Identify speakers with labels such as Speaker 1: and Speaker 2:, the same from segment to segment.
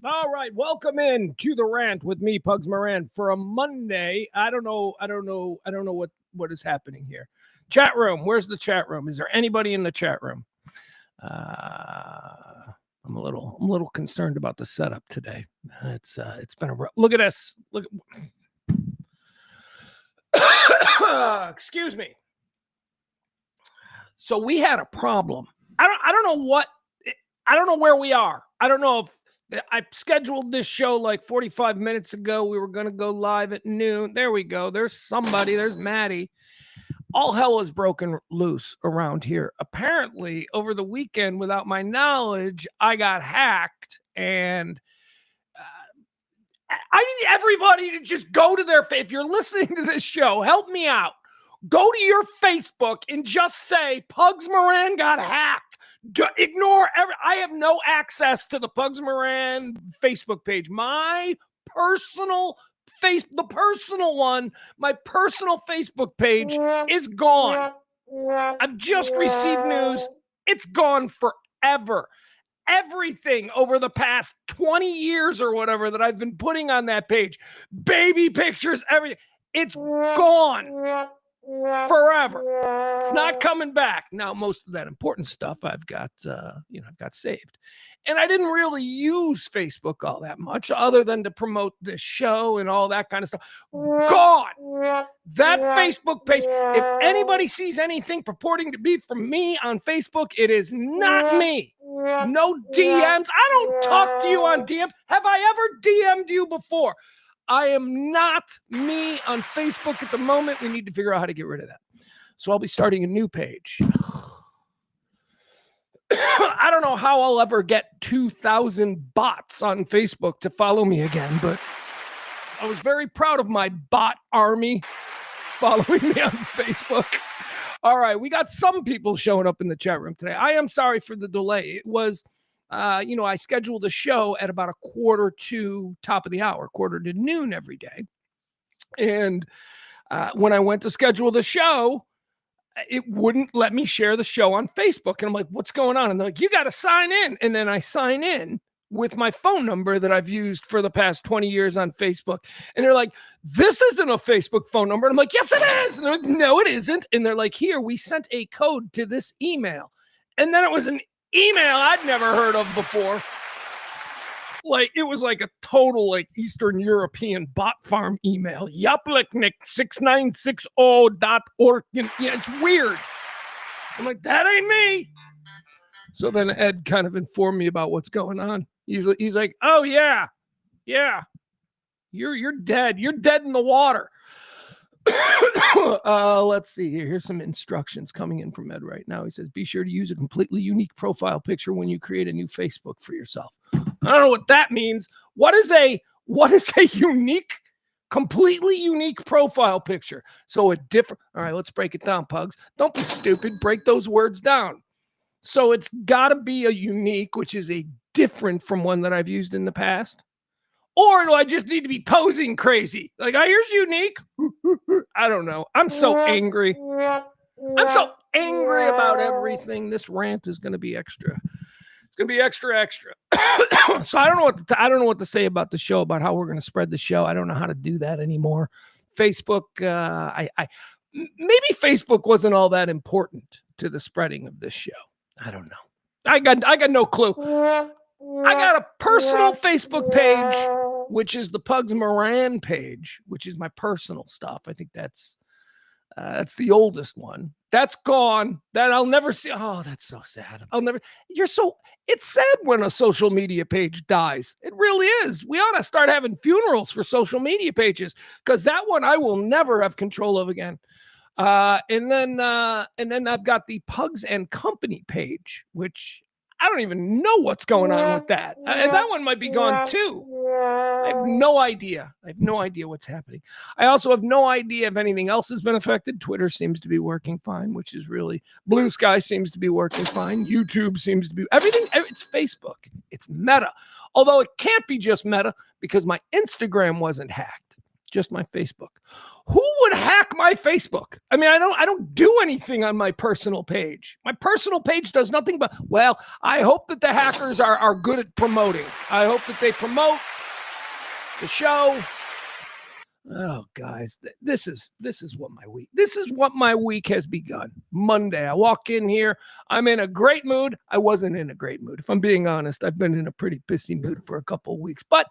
Speaker 1: All right, welcome in to the Rant with me, Pugs Moran, for a Monday. I don't know what is happening here. Chat room, where's the chat room? Is there anybody in the chat room? I'm a little concerned about the setup today. It's been a look at us. Look at excuse me. So we had a problem. I don't know where we are. I don't know if I scheduled this show like 45 minutes ago. We were going to go live at noon. There we go. There's somebody. There's Maddie. All hell is broken loose around here. Apparently, over the weekend, without my knowledge, I got hacked. And I need everybody to just go to their... If you're listening to this show, help me out. Go to your Facebook and just say, Pugs Moran got hacked. Ignore I have no access to the Pugs Moran Facebook page. My personal the personal one, my personal Facebook page is gone. I've just received news. It's gone forever. Everything over the past 20 years or whatever that I've been putting on that page, baby pictures, everything, it's gone. Forever. It's not coming back. Now, most of that important stuff I've got saved. And I didn't really use Facebook all that much other than to promote this show and all that kind of stuff. Gone. That Facebook page. If anybody sees anything purporting to be from me on Facebook, it is not me. No DMs. I don't talk to you on DMs. Have I ever DM'd you before? I am not me on Facebook at the moment. We need to figure out how to get rid of that. So I'll be starting a new page. I don't know how I'll ever get 2,000 bots on Facebook to follow me again, but I was very proud of my bot army following me on Facebook. All right, we got some people showing up in the chat room today. I am sorry for the delay. It was... I scheduled a show at about 1:45 top of the hour, 1:45 to noon every day. And when I went to schedule the show, it wouldn't let me share the show on Facebook. And I'm like, what's going on? And they're like, you got to sign in. And then I sign in with my phone number that I've used for the past 20 years on Facebook. And they're like, this isn't a Facebook phone number. And I'm like, yes, it is. And they're like, no, it isn't. And they're like, here, we sent a code to this email. And then it was an email I'd never heard of before. Like, it was like a total, like, Eastern European bot farm email. Yapliknik6960.org. Yeah, it's weird. I'm like, that ain't me. So then Ed kind of informed me about what's going on. He's like, oh, yeah. You're dead. You're dead in the water. Let's see here. Here's some instructions coming in from Ed right now. He says, be sure to use a completely unique profile picture when you create a new Facebook for yourself. I don't know what that means. What is a unique, completely unique profile picture? So a different... All right, let's break it down, Pugs. Don't be stupid. Break those words down. So it's got to be a unique, which is a different from one that I've used in the past. Or do I just need to be posing crazy? Like, here's unique. I don't know. I'm so angry. I'm so angry about everything. This rant is going to be extra. It's going to be extra. So I don't know what to say about the show, about how we're going to spread the show. I don't know how to do that anymore. Facebook, maybe Facebook wasn't all that important to the spreading of this show. I don't know. I got no clue. I got a personal Facebook page, which is the Pugs Moran page, which is my personal stuff. I think that's the oldest one. That's gone. That I'll never see. Oh, that's so sad. It's sad when a social media page dies. It really is. We ought to start having funerals for social media pages, because that one I will never have control of again. And then I've got the Pugs and Company page, which I don't even know what's going on with that. And that one might be gone too. I have no idea. What's happening. I also have no idea if anything else has been affected. Twitter seems to be working fine, which is really... Blue Sky seems to be working fine. YouTube seems to be... Everything. It's Facebook. It's Meta. Although it can't be just Meta, because my Instagram wasn't hacked. just my Facebook. Who would hack my Facebook? I mean, I don't do anything on my personal page. My personal page does nothing but, well, I hope that the hackers are good at promoting. I hope that they promote the show. Oh, guys, this is what my week has begun. Monday, I walk in here. I'm in a great mood. I wasn't in a great mood. If I'm being honest, I've been in a pretty pissy mood for a couple of weeks, but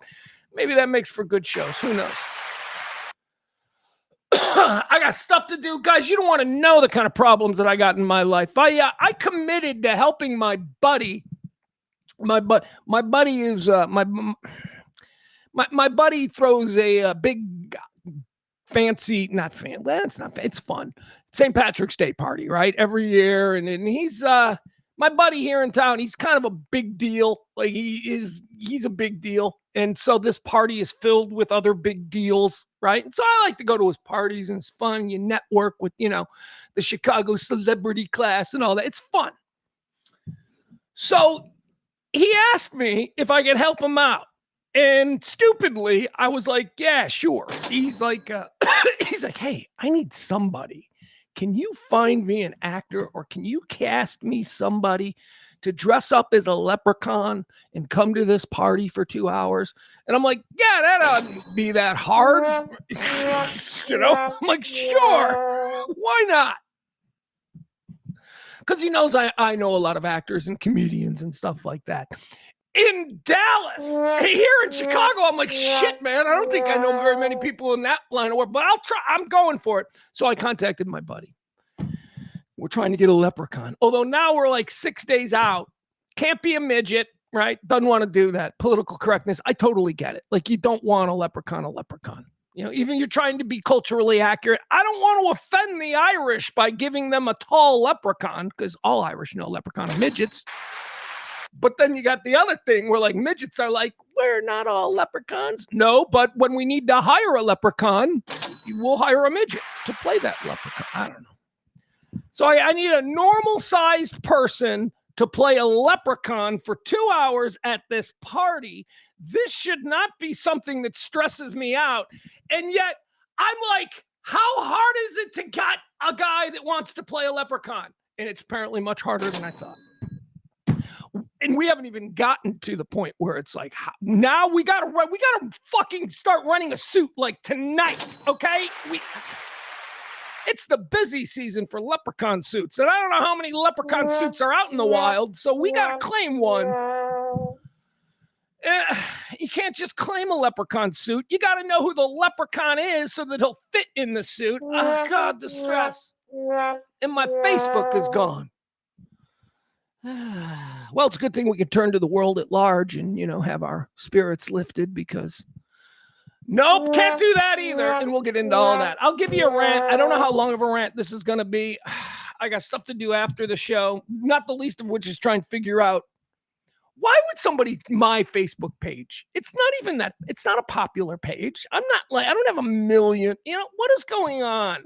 Speaker 1: maybe that makes for good shows. Who knows? I got stuff to do. Guys, you don't want to know the kind of problems that I got in my life. I committed to helping my buddy. My buddy is my buddy throws a big fancy, it's fun, St. Patrick's Day party, right? Every year. And he's my buddy here in town. He's kind of a big deal. Like he's a big deal. And so this party is filled with other big deals, right? And so I like to go to his parties, and it's fun. You network with, the Chicago celebrity class and all that. It's fun. So he asked me if I could help him out. And stupidly, I was like, yeah, sure. He's like, hey, I need somebody. Can you find me an actor, or can you cast me somebody to dress up as a leprechaun and come to this party for 2 hours? And I'm like, yeah, that oughtn't be that hard. I'm like, sure, why not? Because he knows I know a lot of actors and comedians and stuff like that. In Dallas, here in Chicago, I'm like, shit, man, I don't think I know very many people in that line of work, but I'll try. I'm going for it. So I contacted my buddy. We're trying to get a leprechaun. Although now we're like 6 days out. Can't be a midget, right? Doesn't want to do that. Political correctness. I totally get it. Like, you don't want a leprechaun. Even you're trying to be culturally accurate. I don't want to offend the Irish by giving them a tall leprechaun, because all Irish know leprechaun are midgets. But then you got the other thing where, like, midgets are like, we're not all leprechauns. No, but when we need to hire a leprechaun, we'll hire a midget to play that leprechaun. I don't know. So I need a normal-sized person to play a leprechaun for 2 hours at this party. This should not be something that stresses me out. And yet, I'm like, how hard is it to get a guy that wants to play a leprechaun? And it's apparently much harder than I thought. And we haven't even gotten to the point where it's like, now we gotta fucking start running a suit like tonight, okay? It's the busy season for leprechaun suits, and I don't know how many leprechaun suits are out in the wild, so we gotta claim one. You can't just claim a leprechaun suit. You gotta know who the leprechaun is so that he'll fit in the suit. Oh, God, the stress. And my Facebook is gone. Well, it's a good thing we can turn to the world at large and, have our spirits lifted, because nope, can't do that either. And we'll get into all that. I'll give you a rant. I don't know how long of a rant this is going to be. I got stuff to do after the show, not the least of which is trying to figure out, why would somebody, my Facebook page, it's not a popular page. I don't have a million, what is going on?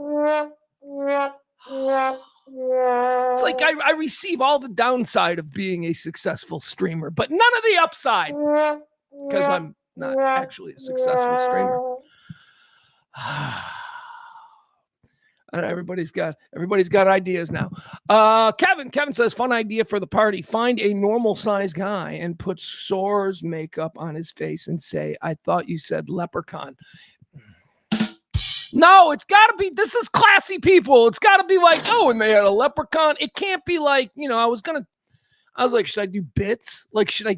Speaker 1: It's like I receive all the downside of being a successful streamer, but none of the upside, because I'm not actually a successful streamer. And everybody's got ideas now. Kevin says, fun idea for the party. Find a normal size guy and put Soar's makeup on his face and say, I thought you said leprechaun. No, it's got to be, this is classy people. It's got to be like, oh, and they had a leprechaun. It can't be like, I was like, should I do bits? Like, should I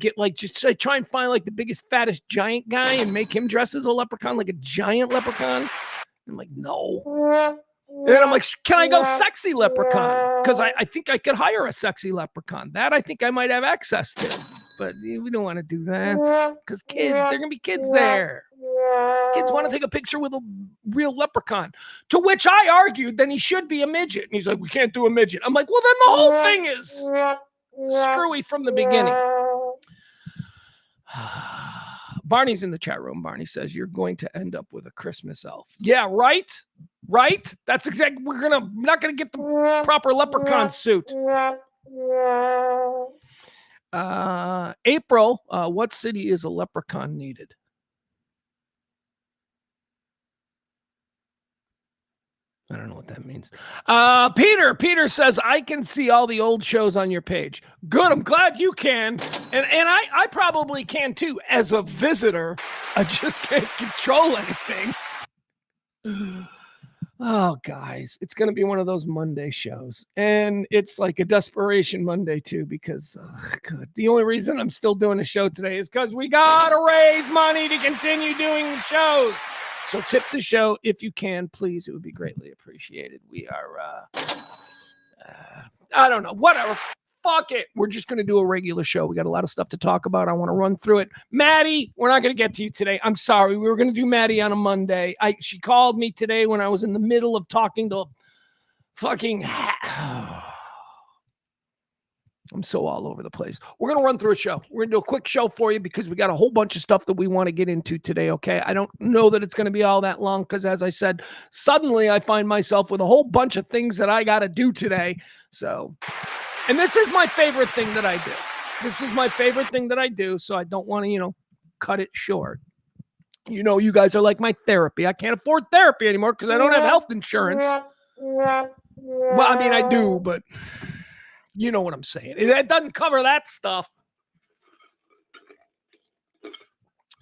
Speaker 1: try and find like the biggest, fattest giant guy and make him dress as a leprechaun, like a giant leprechaun? I'm like, no. And I'm like, can I go sexy leprechaun? Because I think I could hire a sexy leprechaun. That I think I might have access to. But we don't want to do that, because there are going to be kids there. Kids want to take a picture with a real leprechaun. To which I argued, then he should be a midget. And he's like, we can't do a midget. I'm like, well, then the whole thing is screwy from the beginning. Barney's in the chat room. Barney says, you're going to end up with a Christmas elf. Yeah, right? Right? That's exactly, not going to get the proper leprechaun suit. April, what city is a leprechaun needed? I don't know what that means. Peter says, I can see all the old shows on your page. Good. I'm glad you can. And I probably can too. As a visitor, I just can't control anything. Oh, guys, it's going to be one of those Monday shows. And it's like a desperation Monday, too, because the only reason I'm still doing a show today is because we got to raise money to continue doing the shows. So tip the show if you can, please. It would be greatly appreciated. We are, I don't know, whatever. Fuck it. We're just going to do a regular show. We got a lot of stuff to talk about. I want to run through it. Maddie, we're not going to get to you today. I'm sorry. We were going to do Maddie on a Monday. She called me today when I was in the middle of talking to fucking... I'm so all over the place. We're going to run through a show. We're going to do a quick show for you because we got a whole bunch of stuff that we want to get into today, okay? I don't know that it's going to be all that long because, as I said, suddenly I find myself with a whole bunch of things that I got to do today. So... And this is my favorite thing that I do. This is my favorite thing that I do, so I don't want to, cut it short. You guys are like my therapy. I can't afford therapy anymore because I don't have health insurance. Well, I mean, I do, but you know what I'm saying. It doesn't cover that stuff.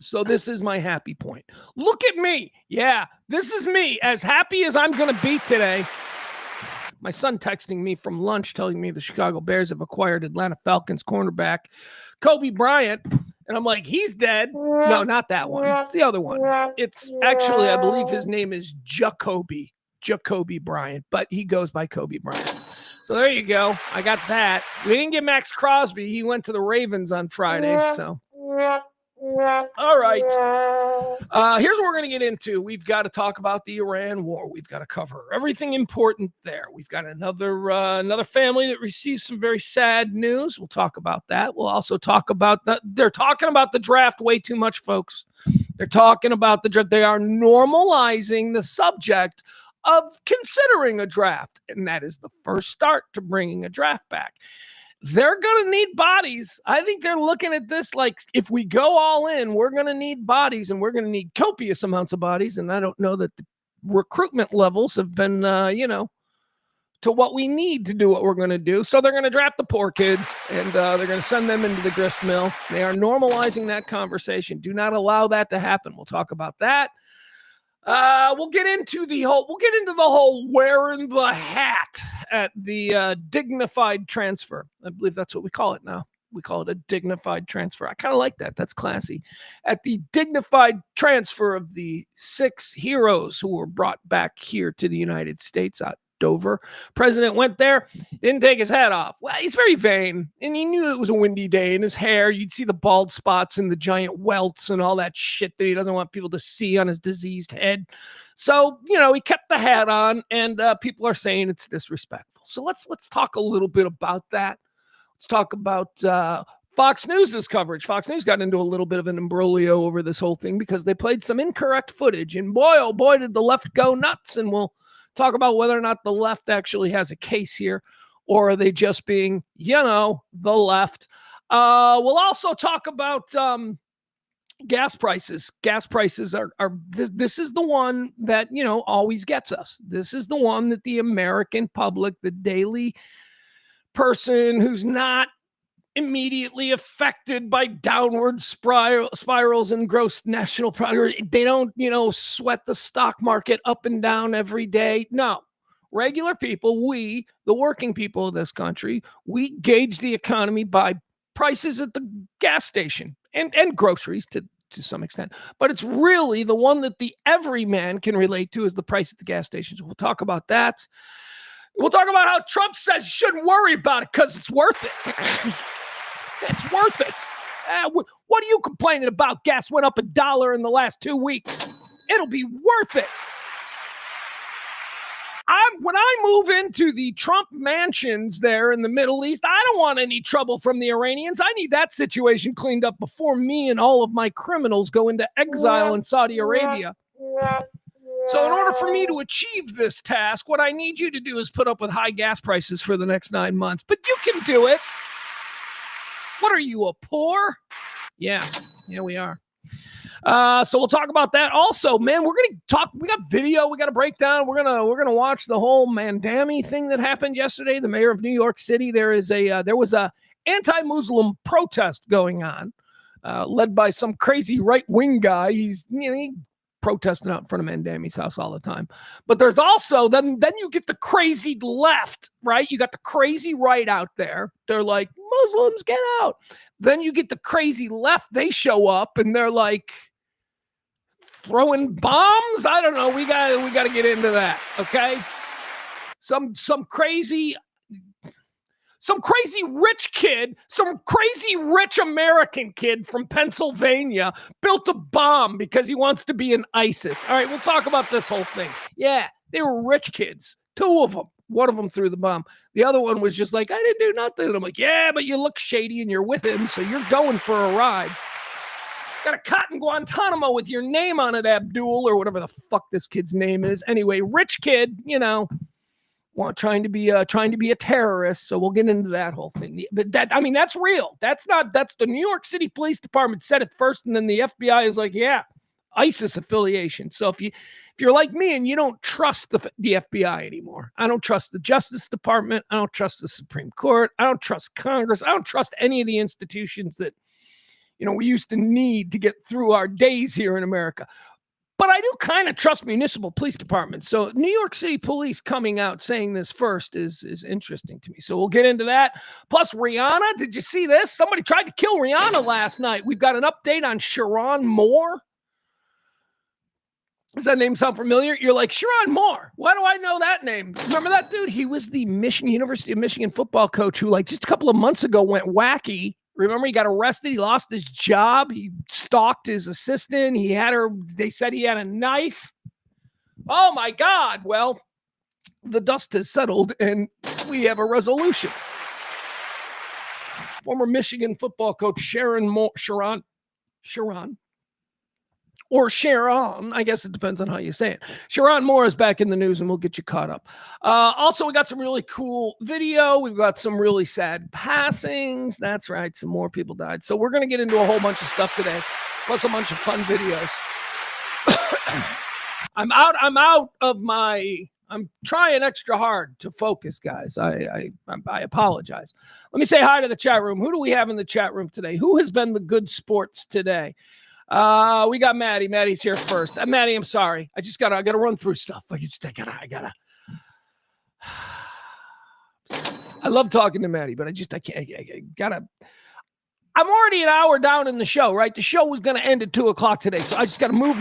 Speaker 1: So this is my happy point. Look at me. Yeah, this is me, as happy as I'm going to be today. My son texting me from lunch telling me the Chicago Bears have acquired Atlanta Falcons cornerback Kobe Bryant. And I'm like, he's dead. No, not that one. It's the other one. It's actually, I believe his name is Jacoby Bryant, but he goes by Kobe Bryant. So there you go. I got that. We didn't get Max Crosby. He went to the Ravens on Friday. So, all right. Here's what we're going to get into. We've got to talk about the Iran war. We've got to cover everything important there. We've got another family that received some very sad news. We'll talk about that. We'll also talk about they're talking about the draft way too much, folks. They're talking about the draft. They are normalizing the subject of considering a draft, and that is the first start to bringing a draft back. They're going to need bodies. I think they're looking at this like, if we go all in, we're going to need bodies, and we're going to need copious amounts of bodies. And I don't know that the recruitment levels have been, to what we need to do what we're going to do. So they're going to draft the poor kids, and they're going to send them into the grist mill. They are normalizing that conversation. Do not allow that to happen. We'll talk about that. We'll get into the whole wearing the hat at the dignified transfer. I believe that's what we call it now. We call it a dignified transfer. I kind of like that. That's classy. At the dignified transfer of the 6 heroes who were brought back here to the United States at Dover. President went there, didn't take his hat off. Well, he's very vain, and he knew it was a windy day. In his hair, you'd see the bald spots and the giant welts and all that shit that he doesn't want people to see on his diseased head. So, he kept the hat on, and people are saying it's disrespectful. So let's talk a little bit about that. Let's talk about Fox News' coverage. Fox News got into a little bit of an imbroglio over this whole thing because they played some incorrect footage, and boy, oh boy, did the left go nuts. And we'll talk about whether or not the left actually has a case here, or are they just being, the left. We'll also talk about gas prices. Gas prices are this is the one that, always gets us. This is the one that the American public, the daily person who's not immediately affected by downward spirals and gross national product. They don't, sweat the stock market up and down every day. No, regular people, we, the working people of this country, we gauge the economy by prices at the gas station and groceries to some extent. But it's really the one that the everyman can relate to is the price at the gas stations. We'll talk about that. We'll talk about how Trump says you shouldn't worry about it because it's worth it. It's worth it. What are you complaining about? Gas went up $1 in the last 2 weeks. It'll be worth it. When I move into the Trump mansions there in the Middle East, I don't want any trouble from the Iranians. I need that situation cleaned up before me and all of my criminals go into exile in Saudi Arabia. So in order for me to achieve this task, what I need you to do is put up with high gas prices for the next 9 months. But you can do it. What are you, a poor? Yeah, we are. So we'll talk about that. Also, man, we're gonna talk. We got video. We got a breakdown. We're gonna watch the whole Mandami thing that happened yesterday. The mayor of New York City. There was a anti-Muslim protest going on, led by some crazy right-wing guy. He protesting out in front of Mandami's house all the time. But there's also then you get the crazy left, right? You got the crazy right out there. They're like, Muslims, get out. Then you get the crazy left. They show up and they're like throwing bombs. I don't know. We got to get into that. Okay. Some crazy rich kid, some crazy rich American kid from Pennsylvania built a bomb because he wants to be in ISIS. All right, we'll talk about this whole thing. Yeah, they were rich kids. Two of them. One of them threw the bomb. The other one was just like, I didn't do nothing. And I'm like, yeah, but you look shady and you're with him, so you're going for a ride. Got a cot in Guantanamo with your name on it, Abdul, or whatever the fuck this kid's name is. Anyway, rich kid, trying to be a terrorist. So we'll get into that whole thing. But that's real. That's the New York City Police Department said it first, and then the FBI is like, yeah, ISIS affiliation. So if you're like me and you don't trust the FBI anymore, I don't trust the Justice Department, I don't trust the Supreme Court, I don't trust Congress, I don't trust any of the institutions that we used to need to get through our days here in America. But I do kind of trust municipal police departments. So New York City police coming out saying this first is interesting to me. So we'll get into that. Plus Rihanna, did you see this? Somebody tried to kill Rihanna last night. We've got an update on Sharon Moore. Does that name sound familiar? You're like, Sharon Moore. Why do I know that name? Remember that dude? He was the University of Michigan football coach who just a couple of months ago went wacky. Remember, he got arrested. He lost his job. He stalked his assistant. They said he had a knife. Oh my God. Well, the dust has settled and we have a resolution. Former Michigan football coach Sharon, or Sharon, I guess it depends on how you say it. Sharon Moore is back in the news, and we'll get you caught up. Also, we got some really cool video. We've got some really sad passings. That's right, some more people died. So we're going to get into a whole bunch of stuff today, plus a bunch of fun videos. I'm trying extra hard to focus, guys. I apologize. Let me say hi to the chat room. Who do we have in the chat room today? Who has been the good sports today? We got Maddie. Maddie's here first. Maddie, I'm sorry. I gotta run through stuff. I love talking to Maddie, but I gotta. I'm already an hour down in the show, right? The show was gonna end at 2:00 today, so I just gotta move.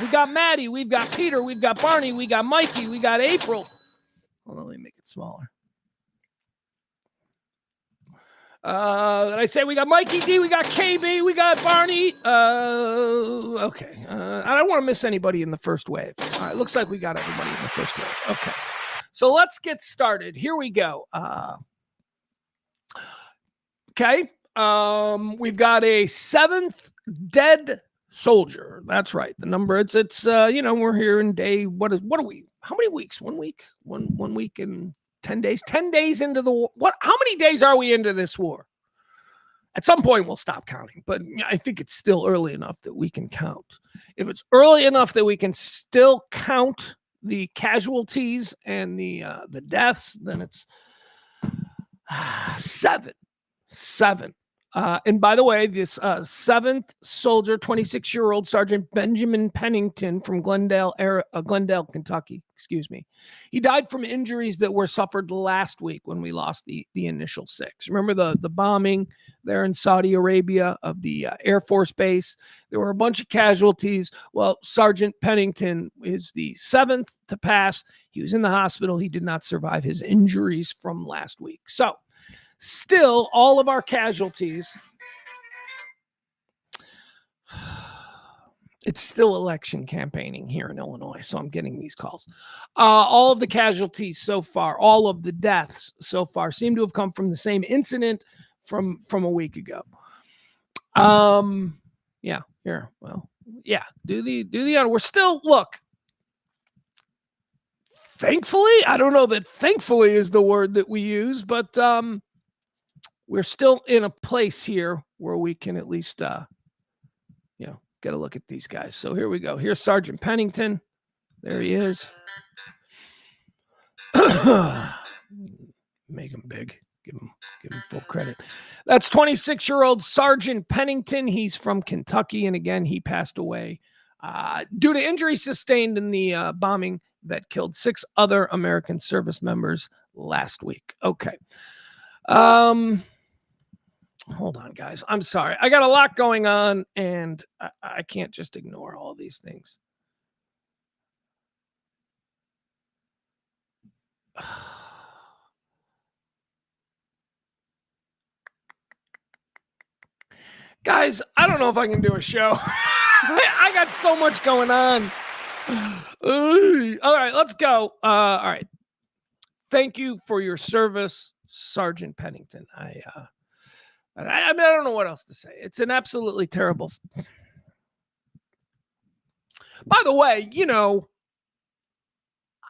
Speaker 1: We got Maddie, we've got Peter, we've got Barney, we got Mikey, we got April. Hold on, let me make it smaller. Did I say we got Mikey D, we got KB, we got Barney? Okay. I don't want to miss anybody in the first wave. All right, looks like we got everybody in the first wave. Okay. So let's get started. Here we go. Okay. We've got a 7th dead soldier. That's right. The number it's we're here in day what are we? How many weeks? 1 week? One week and 10 days, 10 days into the war. How many days are we into this war? At some point we'll stop counting, but I think it's still early enough that we can count. If it's early enough that we can still count the casualties and the deaths, then it's 7. And by the way, this 7th soldier, 26-year-old Sergeant Benjamin Pennington from Glendale, Kentucky, he died from injuries that were suffered last week when we lost the initial 6. Remember the bombing there in Saudi Arabia of the Air Force Base? There were a bunch of casualties. Well, Sergeant Pennington is the 7th to pass. He was in the hospital. He did not survive his injuries from last week. So, still, all of our casualties, it's still election campaigning here in Illinois, so I'm getting these calls. All of the casualties so far, all of the deaths so far seem to have come from the same incident from a week ago. Yeah, here, well, yeah, do the honor. We're still, look, thankfully, I don't know that thankfully is the word that we use, but we're still in a place here where we can at least, Get a look at these guys. So here we go. Here's Sergeant Pennington. There he is. Make him big. Give him full credit. That's 26-year-old Sergeant Pennington. He's from Kentucky, and again, he passed away due to injuries sustained in the bombing that killed 6 other American service members last week. Okay. Hold on, guys. I'm sorry. I got a lot going on, and I can't just ignore all these things. Guys, I don't know if I can do a show. I got so much going on. All right, let's go. All right. Thank you for your service, Sergeant Pennington. I mean, I don't know what else to say. It's an absolutely terrible. By the way,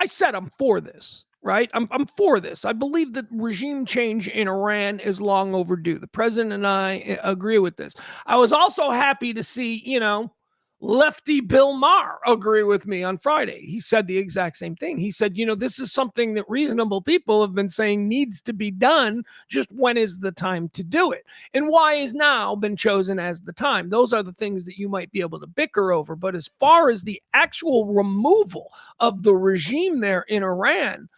Speaker 1: I said I'm for this, right? I'm for this. I believe that regime change in Iran is long overdue. The president and I agree with this. I was also happy to see, lefty Bill Maher agree with me on Friday. He said the exact same thing. He said, this is something that reasonable people have been saying needs to be done. Just when is the time to do it? And why is now been chosen as the time? Those are the things that you might be able to bicker over. But as far as the actual removal of the regime there in Iran,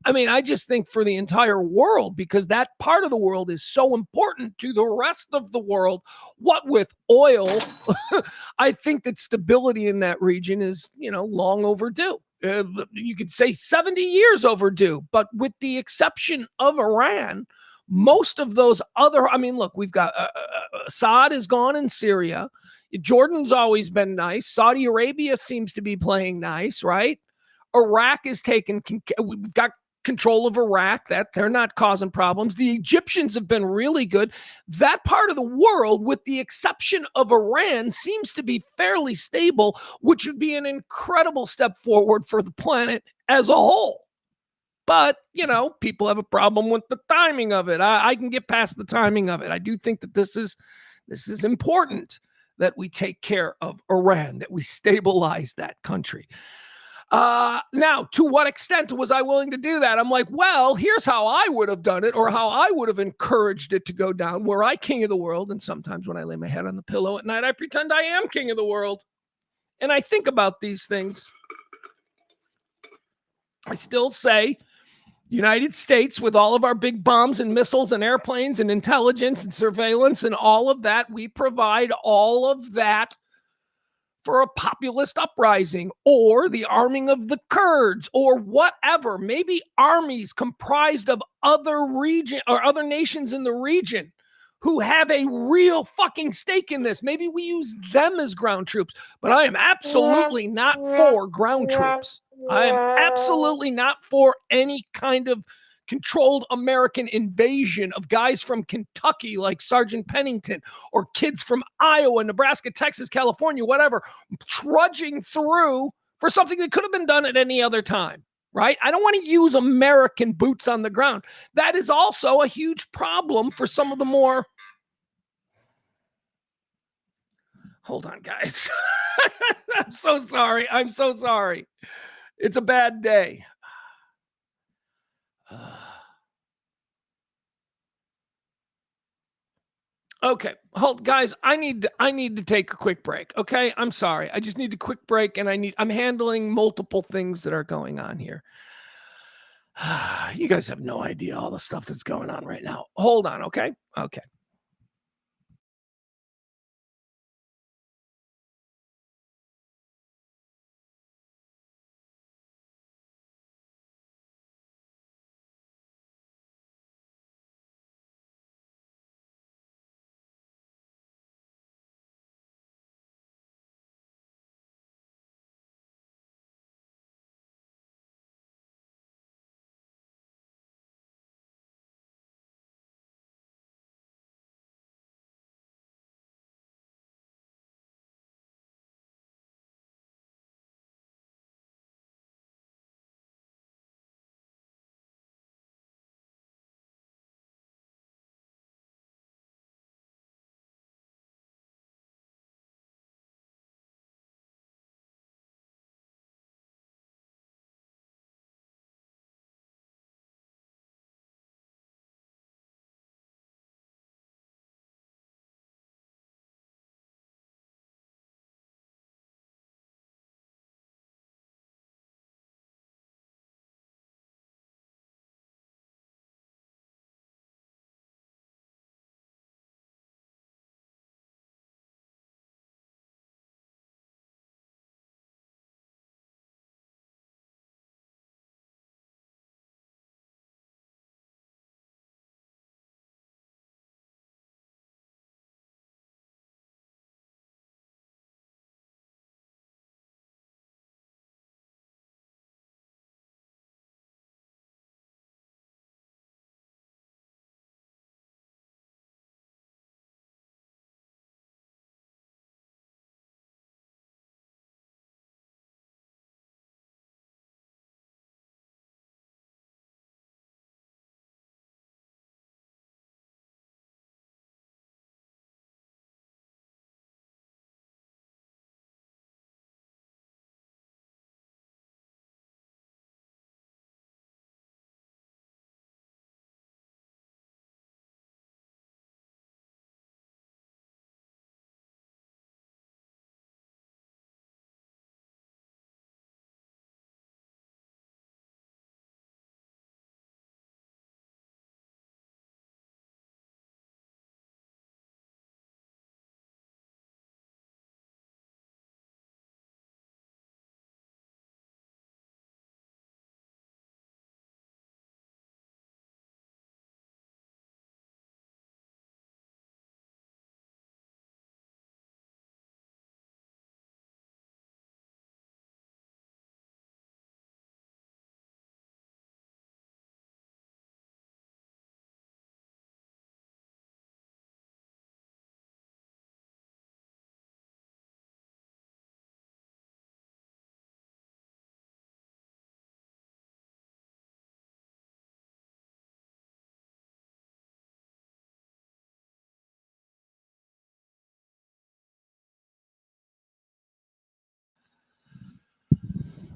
Speaker 1: I mean, I just think for the entire world, because that part of the world is so important to the rest of the world, what with oil, I think that stability in that region is, long overdue. You could say 70 years overdue, but with the exception of Iran, most of those other, I mean, look, we've got Assad is gone in Syria. Jordan's always been nice. Saudi Arabia seems to be playing nice, right? Iraq is taken, we've got control of Iraq, that they're not causing problems. The Egyptians have been really good. That part of the world, with the exception of Iran, seems to be fairly stable, which would be an incredible step forward for the planet as a whole. But, people have a problem with the timing of it. I can get past the timing of it. I do think that this is important, that we take care of Iran, that we stabilize that country. Now, to what extent was I willing to do that? I'm like, well, here's how I would have done it, or how I would have encouraged it to go down, were I king of the world. And sometimes when I lay my head on the pillow at night, I pretend I am king of the world. And I think about these things. I still say, United States, with all of our big bombs and missiles and airplanes and intelligence and surveillance and all of that, we provide all of that for a populist uprising or the arming of the Kurds or whatever, maybe armies comprised of other region or other nations in the region who have a real fucking stake in this. Maybe we use them as ground troops, but I am absolutely not for ground troops. I am absolutely not for any kind of controlled American invasion of guys from Kentucky like Sergeant Pennington or kids from Iowa, Nebraska, Texas, California, whatever, trudging through for something that could have been done at any other time, right? I don't want to use American boots on the ground. That is also a huge problem for some of the more... Hold on, guys. I'm so sorry. I'm so sorry. It's a bad day. Okay, hold, guys. I need to take a quick break. Okay, I'm sorry. I just need a quick break, and I'm handling multiple things that are going on here. You guys have no idea all the stuff that's going on right now. Hold on. Okay. Okay.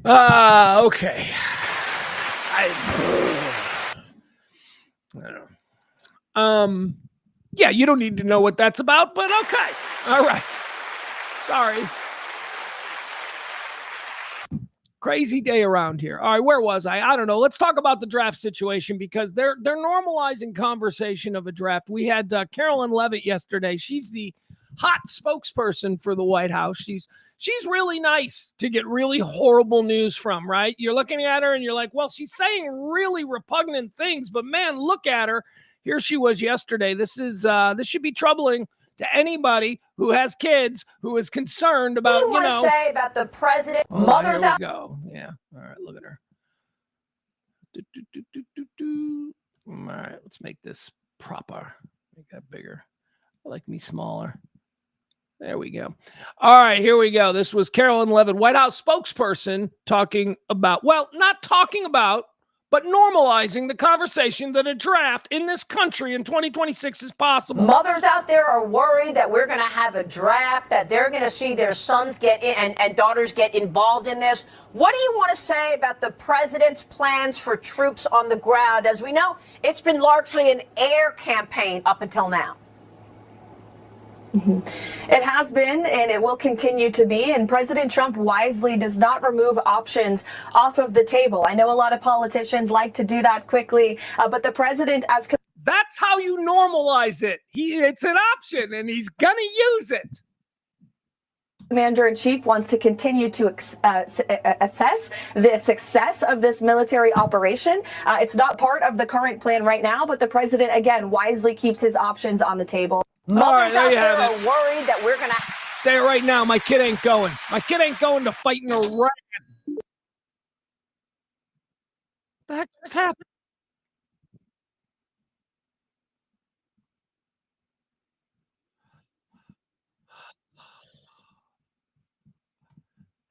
Speaker 1: Okay. I don't know. Yeah, you don't need to know what that's about, but okay. All right. Sorry. Crazy day around here. All right, where was I? I don't know. Let's talk about the draft situation because they're normalizing conversation of a draft. We had Carolyn Levitt yesterday. She's the hot spokesperson for the White House. She's really nice to get really horrible news from, right? You're looking at her and you're like, well, she's saying really repugnant things, but man, look at her. Here she was yesterday. This should be troubling to anybody who has kids who is concerned about,
Speaker 2: what do you want to say about the president?
Speaker 1: Mother's out. Go. Yeah. All right. Look at her. All right. Let's make this proper. Make that bigger. I like me smaller. There we go. All right. Here we go. This was Carolyn Levitt, White House spokesperson, talking about, well, not talking about, but normalizing the conversation that a draft in this country in 2026 is possible.
Speaker 2: Mothers out there are worried that we're going to have a draft, that they're going to see their sons get in and daughters get involved in this. What do you want to say about the president's plans for troops on the ground? As we know, it's been largely an air campaign up until now.
Speaker 3: It has been, and it will continue to be, and President Trump wisely does not remove options off of the table. I know a lot of politicians like to do that quickly, but the president, as
Speaker 1: that's how you normalize it. It's an option, and he's gonna use it.
Speaker 3: Commander-in-Chief wants to continue to assess the success of this military operation. It's not part of the current plan right now, but the president, again, wisely keeps his options on the table.
Speaker 2: Mothers out there are worried that we're going to...
Speaker 1: Say it right now, my kid ain't going. My kid ain't going to fight in Iran. What the heck just happened?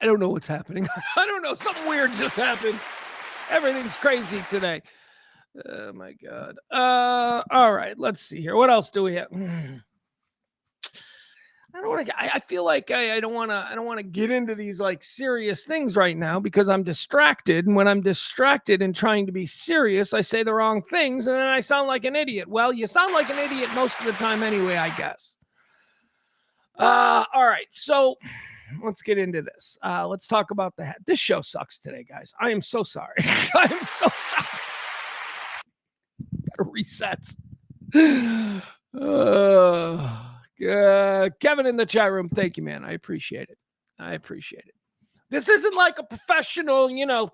Speaker 1: I don't know what's happening. I don't know. Something weird just happened. Everything's crazy today. Oh, my God. All right. Let's see here. What else do we have? I don't want to. I feel like I don't want to. I don't want to get into these like serious things right now because I'm distracted. And when I'm distracted and trying to be serious, I say the wrong things, and then I sound like an idiot. Well, you sound like an idiot most of the time anyway, I guess. All right, so let's get into this. Let's talk about the hat. This show sucks today, guys. I am so sorry. I am so sorry. Gotta reset. Kevin in the chat room, thank you, man. I appreciate it. This isn't like a professional,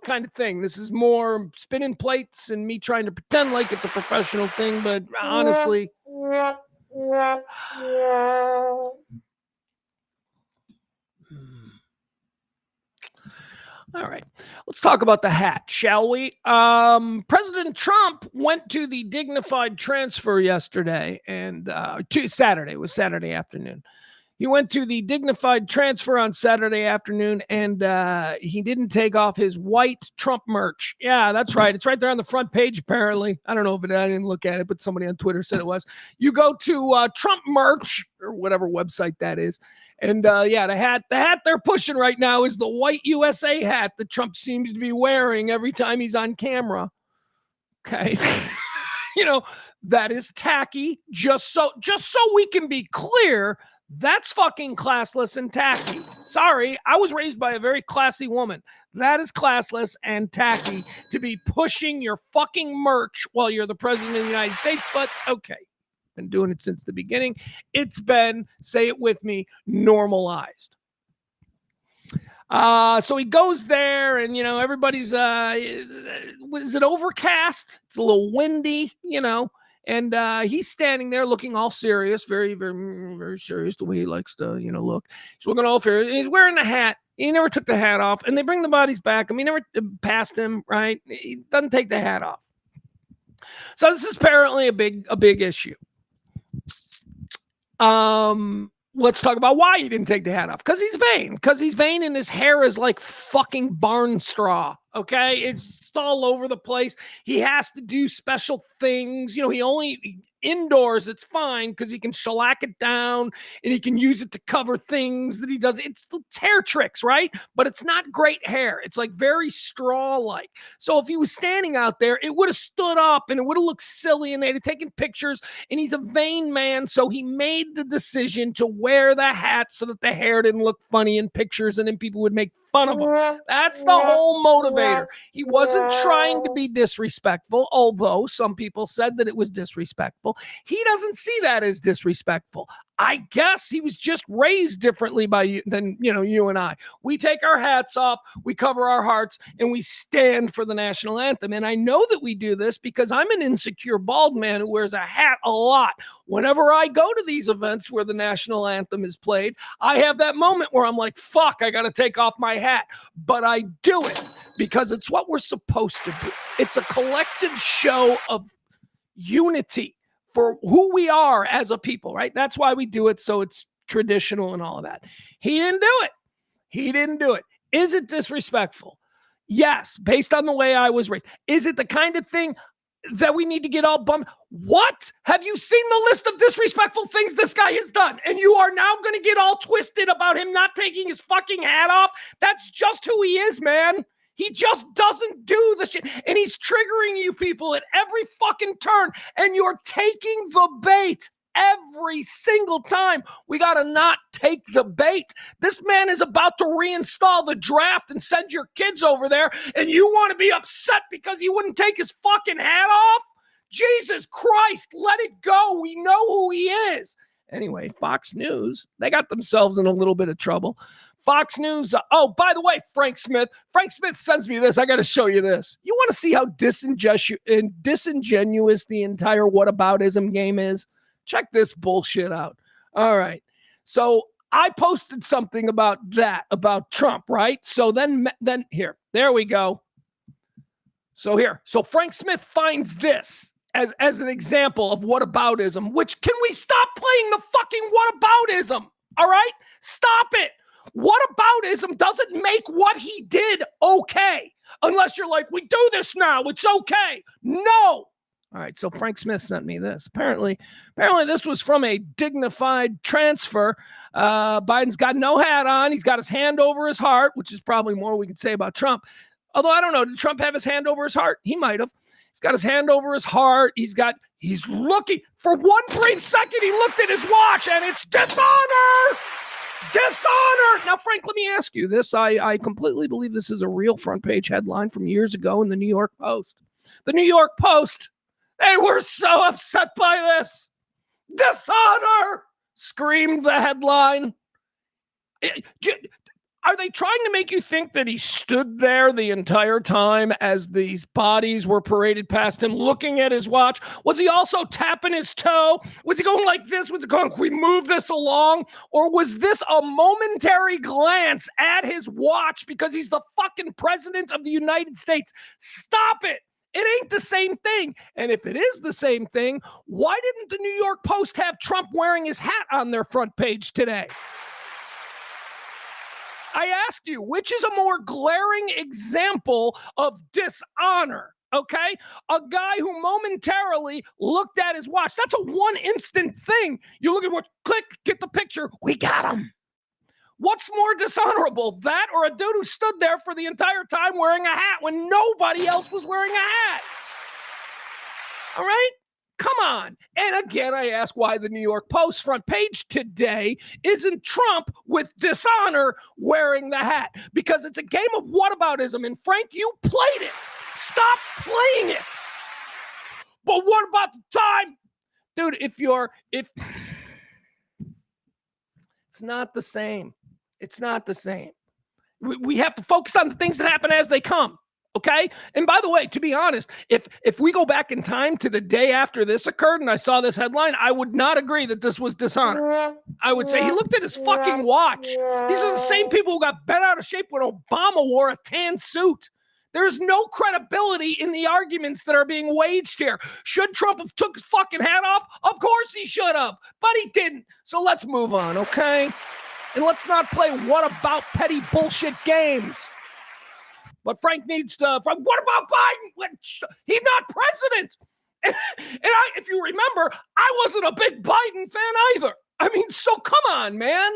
Speaker 1: kind of thing. This is more spinning plates and me trying to pretend like it's a professional thing, but honestly. All right, let's talk about the hat, shall we? President Trump went to the dignified transfer yesterday and Saturday. It was Saturday afternoon. He went to the dignified transfer on Saturday afternoon, and he didn't take off his white Trump merch. Yeah, that's right. It's right there on the front page, apparently. I don't know if I didn't look at it, but somebody on Twitter said it was. You go to Trump merch or whatever website that is. And the hat they're pushing right now is the white USA hat that Trump seems to be wearing every time he's on camera. Okay. That is tacky. Just so we can be clear, that's fucking classless and tacky. Sorry, I was raised by a very classy woman. That is classless and tacky to be pushing your fucking merch while you're the president of the United States, but okay. Been doing it since the beginning. It's been, say it with me, normalized. So he goes there and, everybody's, is it overcast? It's a little windy, and he's standing there looking all serious, very, very, very serious, the way he likes to, look. He's looking all serious. He's wearing a hat. He never took the hat off, and they bring the bodies back. He never passed him, right? He doesn't take the hat off. So this is apparently a big issue. Let's talk about why he didn't take the hat off. Because he's vain. And his hair is like fucking barn straw. Okay, it's all over the place. He has to do special things. He only indoors. It's fine because he can shellac it down and he can use it to cover things that he does. It's hair tricks, right? But it's not great hair. It's like very straw-like. So if he was standing out there, it would have stood up and it would have looked silly and they'd have taken pictures. And he's a vain man, so he made the decision to wear the hat so that the hair didn't look funny in pictures and then people would make fun of him. That's the whole motivator. He wasn't trying to be disrespectful, although some people said that it was disrespectful. He doesn't see that as disrespectful. I guess he was just raised differently than you and I. We take our hats off, we cover our hearts, and we stand for the national anthem. And I know that we do this because I'm an insecure bald man who wears a hat a lot. Whenever I go to these events where the national anthem is played, I have that moment where I'm like, fuck, I got to take off my hat. But I do it because it's what we're supposed to do. It's a collective show of unity for who we are as a people, right? That's why we do it. So it's traditional and all of that. He didn't do it. Is it disrespectful? Yes, based on the way I was raised. Is it the kind of thing that we need to get all bummed? What? Have you seen the list of disrespectful things this guy has done? And you are now going to get all twisted about him not taking his fucking hat off? That's just who he is, man. He just doesn't do the shit. And he's triggering you people at every fucking turn. And you're taking the bait every single time. We got to not take the bait. This man is about to reinstall the draft and send your kids over there. And you want to be upset because he wouldn't take his fucking hat off? Jesus Christ, let it go. We know who he is. Anyway, Fox News, they got themselves in a little bit of trouble. Fox News. Oh, by the way, Frank Smith sends me this. I got to show you this. You want to see how disingenuous the entire whataboutism game is? Check this bullshit out. All right. So I posted something about Trump, right? So then here, there we go. So Frank Smith finds this as an example of whataboutism, which can we stop playing the fucking whataboutism? All right? Stop it. Whataboutism doesn't make what he did okay. Unless you're like, we do this now, it's okay. No. All right, so Frank Smith sent me this. Apparently this was from a dignified transfer. Biden's got no hat on. He's got his hand over his heart, which is probably more we could say about Trump. Although I don't know, did Trump have his hand over his heart? He might have. He's got his hand over his heart. He's looking. For one brief second, he looked at his watch, and it's dishonor! Dishonor! Now, Frank, let me ask you this. I completely believe this is a real front page headline from years ago in the New York Post. The New York Post, they were so upset by this. Dishonor! Screamed the headline. Are they trying to make you think that he stood there the entire time as these bodies were paraded past him, looking at his watch? Was he also tapping his toe? Was he going like this? Was he going, can we move this along? Or was this a momentary glance at his watch because he's the fucking president of the United States? Stop it. It ain't the same thing. And if it is the same thing, why didn't the New York Post have Trump wearing his hat on their front page today? I ask you, which is a more glaring example of dishonor? Okay? A guy who momentarily looked at his watch. That's a one instant thing. You look at what, click, get the picture. We got him. What's more dishonorable, that or a dude who stood there for the entire time wearing a hat when nobody else was wearing a hat? All right? Come on. And again, I ask why the New York Post front page today isn't Trump with dishonor wearing the hat. Because it's a game of whataboutism. And Frank, you played it. Stop playing it. But what about the time? Dude, it's not the same. It's not the same. We have to focus on the things that happen as they come. Okay. And by the way, to be honest, if we go back in time to the day after this occurred and I saw this headline, I would not agree that this was dishonor. I would say he looked at his fucking watch. These are the same people who got bent out of shape when Obama wore a tan suit. There's no credibility in the arguments that are being waged here. Should Trump have took his fucking hat off? Of course he should have, but he didn't. So let's move on, okay? And let's not play what about petty bullshit games. But Frank needs to. What about Biden? He's not president. And if you remember, I wasn't a big Biden fan either. I mean, so come on, man.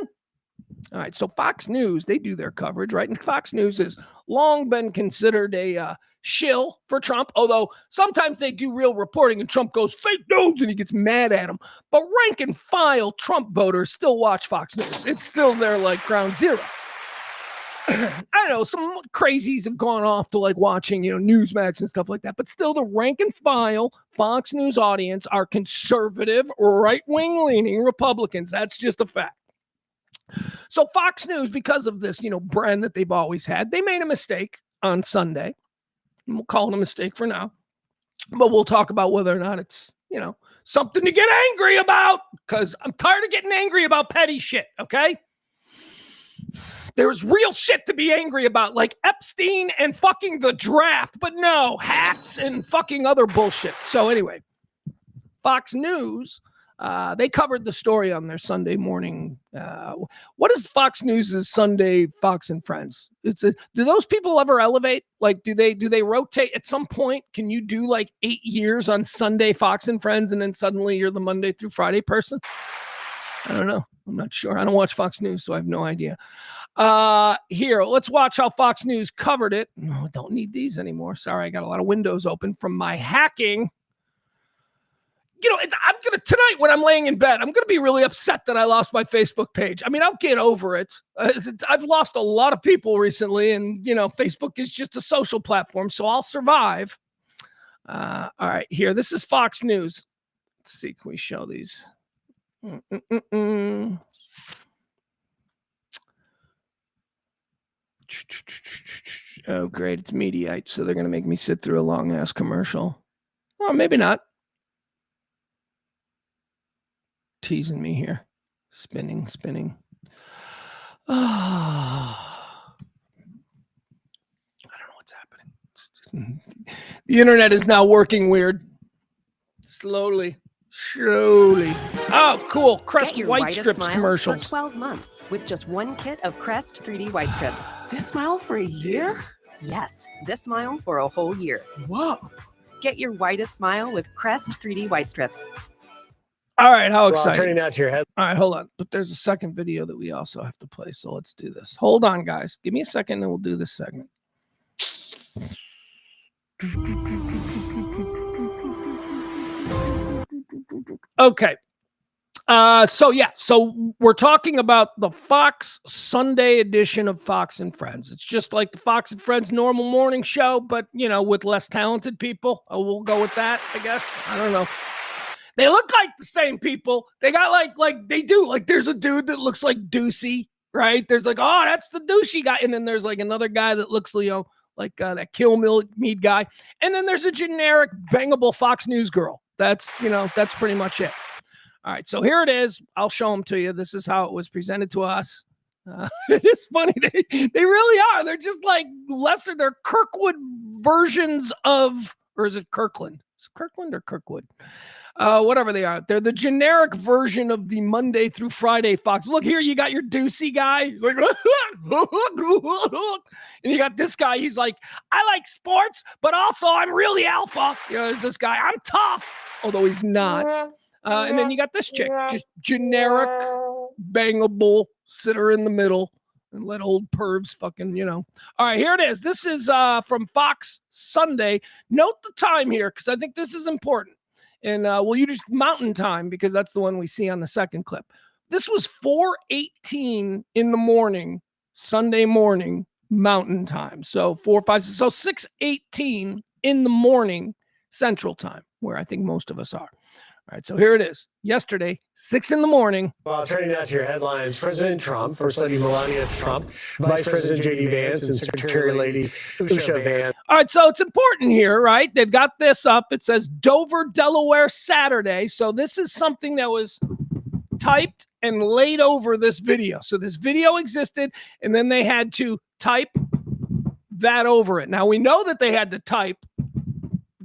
Speaker 1: All right, so Fox News, they do their coverage, right? And Fox News has long been considered a shill for Trump, although sometimes they do real reporting and Trump goes fake news and he gets mad at them. But rank and file Trump voters still watch Fox News. It's still their like ground zero. I know some crazies have gone off to like watching, Newsmax and stuff like that, but still the rank and file Fox News audience are conservative, right-wing leaning Republicans. That's just a fact. So Fox News, because of this, brand that they've always had, they made a mistake on Sunday. We'll call it a mistake for now, but we'll talk about whether or not it's, something to get angry about, because I'm tired of getting angry about petty shit, okay? There's real shit to be angry about, like Epstein and fucking the draft, but no, hats and fucking other bullshit. So anyway, Fox News, they covered the story on their Sunday morning. What is Fox News' Sunday Fox and Friends? Do those people ever elevate? Like, do they rotate at some point? Can you do like 8 years on Sunday Fox and Friends and then suddenly you're the Monday through Friday person? I don't know. I'm not sure. I don't watch Fox News, so I have no idea. Here, let's watch how Fox News covered it. No, I don't need these anymore. Sorry, I got a lot of windows open from my hacking. I'm going to, tonight when I'm laying in bed, I'm going to be really upset that I lost my Facebook page. I mean, I'll get over it. I've lost a lot of people recently, and, Facebook is just a social platform, so I'll survive. All right, here, this is Fox News. Let's see, can we show these? Oh, great. It's Mediaite, so they're going to make me sit through a long-ass commercial. Oh, maybe not. Teasing me here. Spinning. Oh, I don't know what's happening. The internet is now working weird. Slowly. Oh, cool. Crest White Strips commercials.
Speaker 4: For 12 months with just one kit of Crest 3D White Strips.
Speaker 5: This smile for a year?
Speaker 4: Yes, this smile for a whole year.
Speaker 5: Whoa.
Speaker 4: Get your whitest smile with Crest 3D White Strips.
Speaker 1: All right, how exciting.
Speaker 6: Turning that to your head.
Speaker 1: All right, hold on. But there's a second video that we also have to play, so let's do this. Hold on, guys. Give me a second and we'll do this segment. Okay. So we're talking about the Fox Sunday edition of Fox and Friends. It's just like the Fox and Friends normal morning show, but, with less talented people. We'll go with that, I guess. I don't know. They look like the same people. They got like they do. Like there's a dude that looks like Deucey, right? There's like, oh, that's the douchey guy. And then there's like another guy that looks, like that Kill Mead guy. And then there's a generic bangable Fox News girl. That's pretty much it. All right, so here it is. I'll show them to you. This is how it was presented to us. It is funny. They really are. They're just like lesser. They're Kirkwood versions of, or is it Kirkland? Is it Kirkland or Kirkwood? Whatever they are. They're the generic version of the Monday through Friday Fox. Look here, you got your Deucey guy. He's like, and you got this guy. He's like, I like sports, but also I'm really alpha. There's this guy. I'm tough, although he's not. And then you got this chick, just generic, bangable, sit her in the middle and let old pervs fucking, All right, here it is. This is from Fox Sunday. Note the time here, because I think this is important. And we'll use Mountain Time because that's the one we see on the second clip. This was 4:18 in the morning, Sunday morning, Mountain Time. So 6:18 in the morning, Central Time, where I think most of us are. All right, so here it is. Yesterday, 6 in the morning.
Speaker 6: Well, turning now to your headlines, President Trump, First Lady Melania Trump, Vice President J.D. Vance, and Secretary Lady Usha Vance.
Speaker 1: All right, so it's important here, right? They've got this up. It says Dover, Delaware, Saturday. So this is something that was typed and laid over this video. So this video existed, and then they had to type that over it. Now, we know that they had to type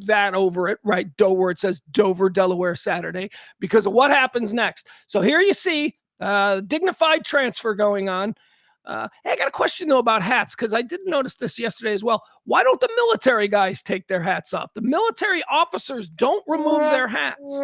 Speaker 1: that over it, right? Where it says Dover, Delaware, Saturday, because of what happens next. So here you see dignified transfer going on. Hey, I got a question though about hats, because I did notice this yesterday as well. Why don't the military guys take their hats off? The military officers don't remove their hats.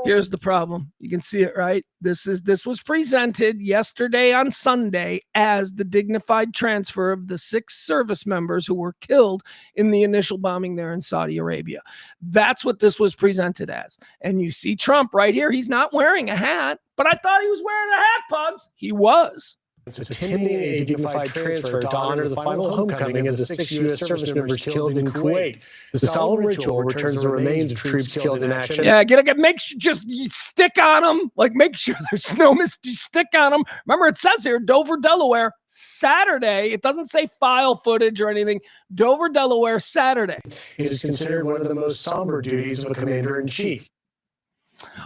Speaker 1: Here's the problem. You can see it, right? This was presented yesterday on Sunday as the dignified transfer of the 6 service members who were killed in the initial bombing there in Saudi Arabia. That's what this was presented as. And you see Trump right here. He's not wearing a hat, but I thought he was wearing a hat, Pugs. He was.
Speaker 6: It's attending a dignified transfer to honor the final homecoming of the 6 U.S. service members killed in Kuwait. The solemn ritual returns the remains of troops killed in action.
Speaker 1: Yeah, make sure, just stick on them. Like, make sure there's no stick on them. Remember, it says here, Dover, Delaware, Saturday. It doesn't say file footage or anything. Dover, Delaware, Saturday.
Speaker 6: It is considered one of the most somber duties of a commander-in-chief.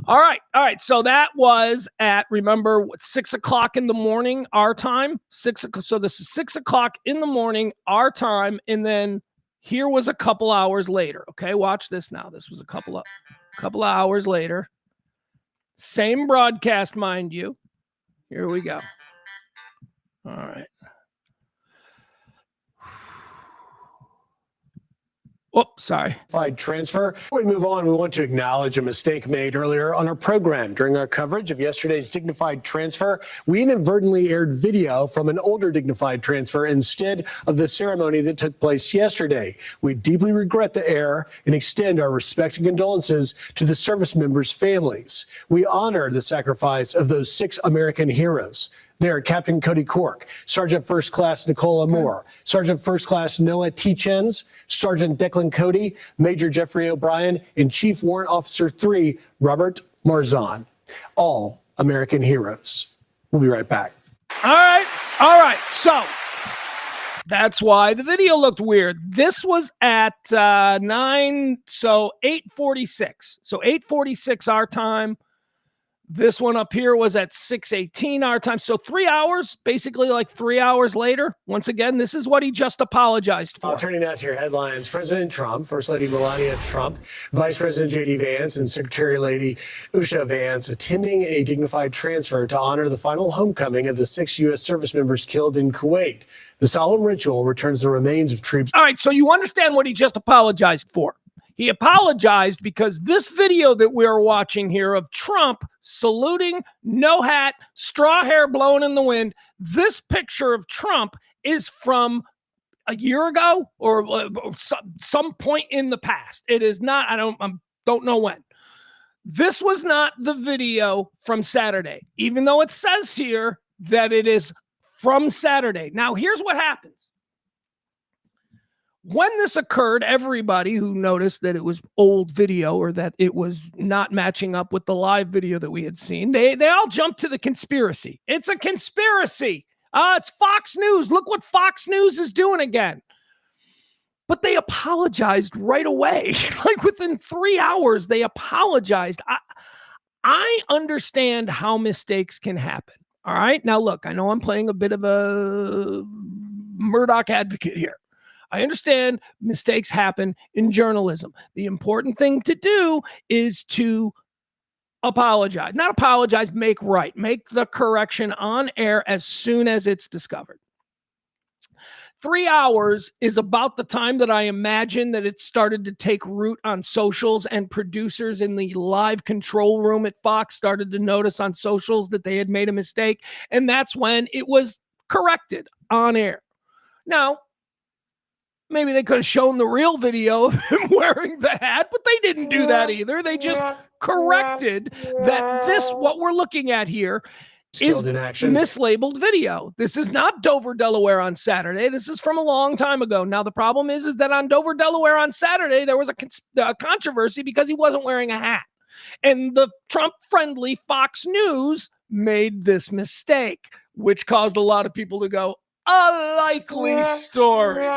Speaker 1: All right. So that was at, remember, 6 o'clock in the morning, our time. So this is 6 o'clock in the morning, our time. And then here was a couple hours later. Okay, watch this now. This was a couple of hours later. Same broadcast, mind you. Here we go. All right. Oh, sorry.
Speaker 6: Transfer. Before we move on, we want to acknowledge a mistake made earlier on our program. During our coverage of yesterday's dignified transfer, we inadvertently aired video from an older dignified transfer instead of the ceremony that took place yesterday. We deeply regret the error and extend our respect and condolences to the service members' families. We honor the sacrifice of those 6 American heroes. They are Captain Cody Cork, Sergeant First Class Nicola Moore, Sergeant First Class Noah T-Chens, Sergeant Declan Cody, Major Jeffrey O'Brien, and Chief Warrant Officer 3, Robert Marzon. All American heroes. We'll be right back.
Speaker 1: All right. So that's why the video looked weird. This was at 8:46. So 8:46 our time. This one up here was at 6:18 our time. So 3 hours, basically like 3 hours later. Once again, this is what he just apologized for.
Speaker 6: Turning now to your headlines, President Trump, First Lady Melania Trump, Vice President J.D. Vance, and Secretary Lady Usha Vance attending a dignified transfer to honor the final homecoming of the 6 U.S. service members killed in Kuwait. The solemn ritual returns the remains of troops.
Speaker 1: All right, so you understand what he just apologized for. He apologized because this video that we're watching here of Trump saluting, no hat, straw hair blowing in the wind, this picture of Trump is from a year ago or some point in the past. It is not, I don't know when. This was not the video from Saturday, even though it says here that it is from Saturday. Now, here's what happens. When this occurred, everybody who noticed that it was old video or that it was not matching up with the live video that we had seen, they all jumped to the conspiracy. It's a conspiracy. It's Fox News. Look what Fox News is doing again. But they apologized right away. Like within 3 hours, they apologized. I understand how mistakes can happen. All right. Now, look, I know I'm playing a bit of a Murdoch advocate here. I understand mistakes happen in journalism. The important thing to do is to apologize. Not apologize, make right. Make the correction on air as soon as it's discovered. 3 hours is about the time that I imagine that it started to take root on socials, and producers in the live control room at Fox started to notice on socials that they had made a mistake, and that's when it was corrected on air. Now, maybe they could have shown the real video of him wearing the hat, but they didn't do that either. They just corrected that what we're looking at here is mislabeled video. This is not Dover, Delaware on Saturday. This is from a long time ago. Now, the problem is that on Dover, Delaware on Saturday, there was a controversy because he wasn't wearing a hat. And the Trump-friendly Fox News made this mistake, which caused a lot of people to go, a likely story.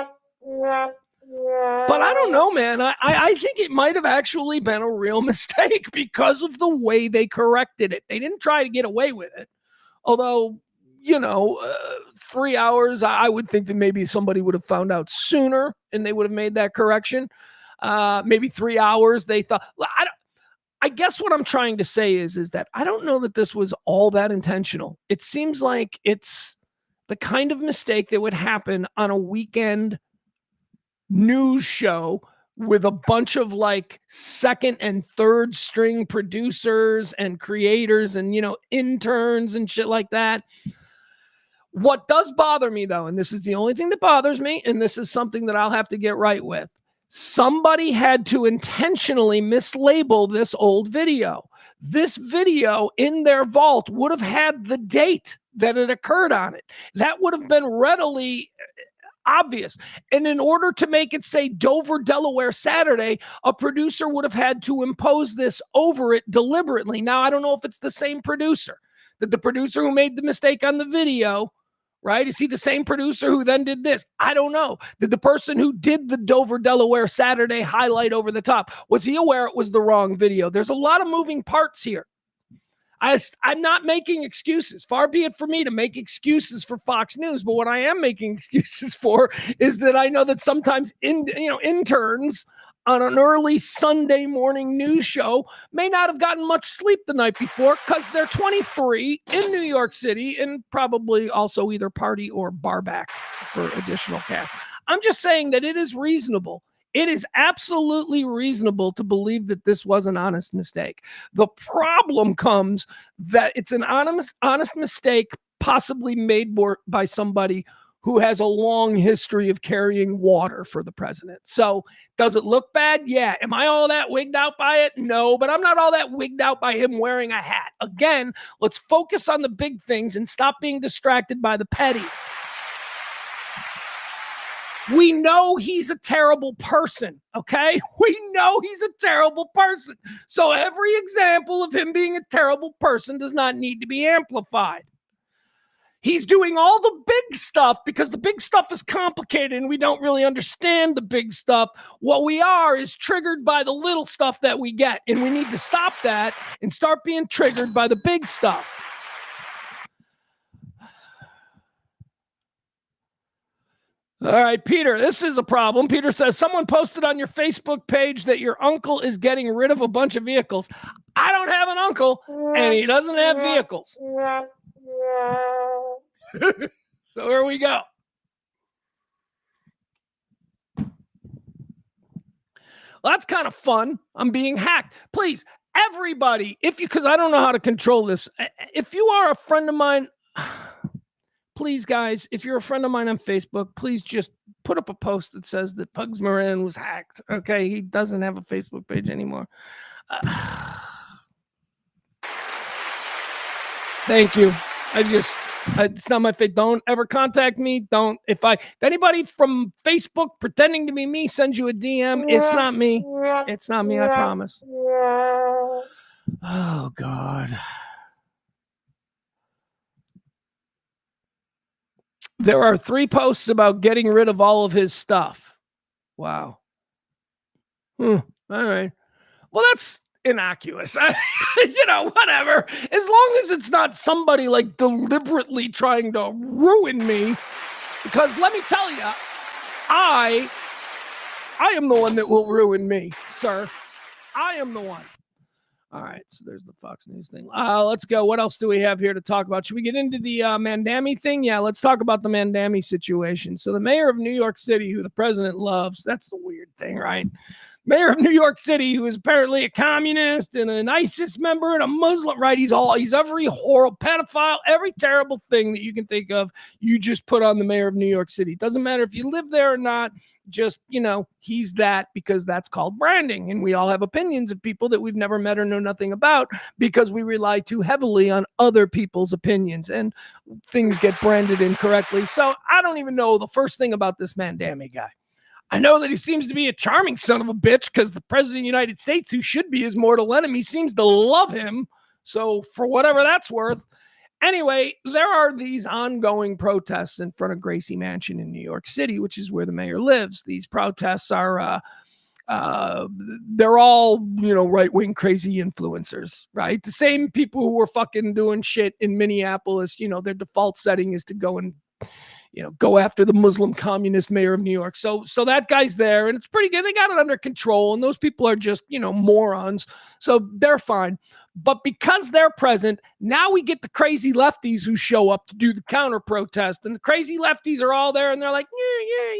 Speaker 1: But I don't know, man. I think it might have actually been a real mistake because of the way they corrected it. They didn't try to get away with it. Although, 3 hours, I would think that maybe somebody would have found out sooner and they would have made that correction. Maybe 3 hours, they thought. I guess what I'm trying to say is that I don't know that this was all that intentional. It seems like it's the kind of mistake that would happen on a weekend news show with a bunch of like second and third string producers and creators and, interns and shit like that. What does bother me though, and this is the only thing that bothers me, and this is something that I'll have to get right with. Somebody had to intentionally mislabel this old video. This video in their vault would have had the date that it occurred on it. That would have been readily obvious. And in order to make it say Dover, Delaware, Saturday, a producer would have had to impose this over it deliberately. Now, I don't know if it's the same producer, that the producer who made the mistake on the video, right? Is he the same producer who then did this? I don't know. Did the person who did the Dover, Delaware, Saturday highlight over the top, was he aware it was the wrong video? There's a lot of moving parts here. I'm not making excuses. Far be it for me to make excuses for Fox News, but what I am making excuses for is that I know that sometimes interns on an early Sunday morning news show may not have gotten much sleep the night before because they're 23 in New York City and probably also either party or bar back for additional cash. I'm just saying that it is reasonable. It is absolutely reasonable to believe that this was an honest mistake. The problem comes that it's an honest mistake possibly made by somebody who has a long history of carrying water for the president. So does it look bad? Yeah. Am I all that wigged out by it? No, but I'm not all that wigged out by him wearing a hat. Again, let's focus on the big things and stop being distracted by the petty. We know he's a terrible person, okay? We know he's a terrible person. So every example of him being a terrible person does not need to be amplified. He's doing all the big stuff because the big stuff is complicated and we don't really understand the big stuff. What we are is triggered by the little stuff that we get, and we need to stop that and start being triggered by the big stuff. All right, Peter, this is a problem. Peter says, someone posted on your Facebook page that your uncle is getting rid of a bunch of vehicles. I don't have an uncle, and he doesn't have vehicles. So here we go. Well, that's kind of fun. I'm being hacked. Please, everybody, because I don't know how to control this. If you are a friend of mine... Please, guys, if you're a friend of mine on Facebook, please just put up a post that says that Pugs Moran was hacked. Okay, he doesn't have a Facebook page anymore. Thank you. It's not my fault. Don't ever contact me. If anybody from Facebook pretending to be me sends you a DM, it's not me. It's not me, I promise. Oh, God. There are 3 posts about getting rid of all of his stuff. Wow. All right. Well, that's innocuous. Whatever. As long as it's not somebody like deliberately trying to ruin me. Because let me tell you, I am the one that will ruin me, sir. I am the one. All right, so there's the Fox News thing. Let's go. What else do we have here to talk about? Should we get into the Mandami thing? Yeah, let's talk about the Mandami situation. So the mayor of New York City, who the president loves, that's the weird thing, right? Mayor of New York City, who is apparently a communist and an ISIS member and a Muslim, right? He's every horrible pedophile, every terrible thing that you can think of, you just put on the mayor of New York City. Doesn't matter if you live there or not. Just, he's that because that's called branding. And we all have opinions of people that we've never met or know nothing about because we rely too heavily on other people's opinions and things get branded incorrectly. So I don't even know the first thing about this Mandami guy. I know that he seems to be a charming son of a bitch because the president of the United States, who should be his mortal enemy, seems to love him. So for whatever that's worth. Anyway, there are these ongoing protests in front of Gracie Mansion in New York City, which is where the mayor lives. These protests are, they're all, right-wing crazy influencers, right? The same people who were fucking doing shit in Minneapolis, their default setting is to go and go after the Muslim communist mayor of New York. So that guy's there, and it's pretty good. They got it under control, and those people are just, morons. So they're fine. But because they're present, now we get the crazy lefties who show up to do the counter protest, and the crazy lefties are all there, and they're like,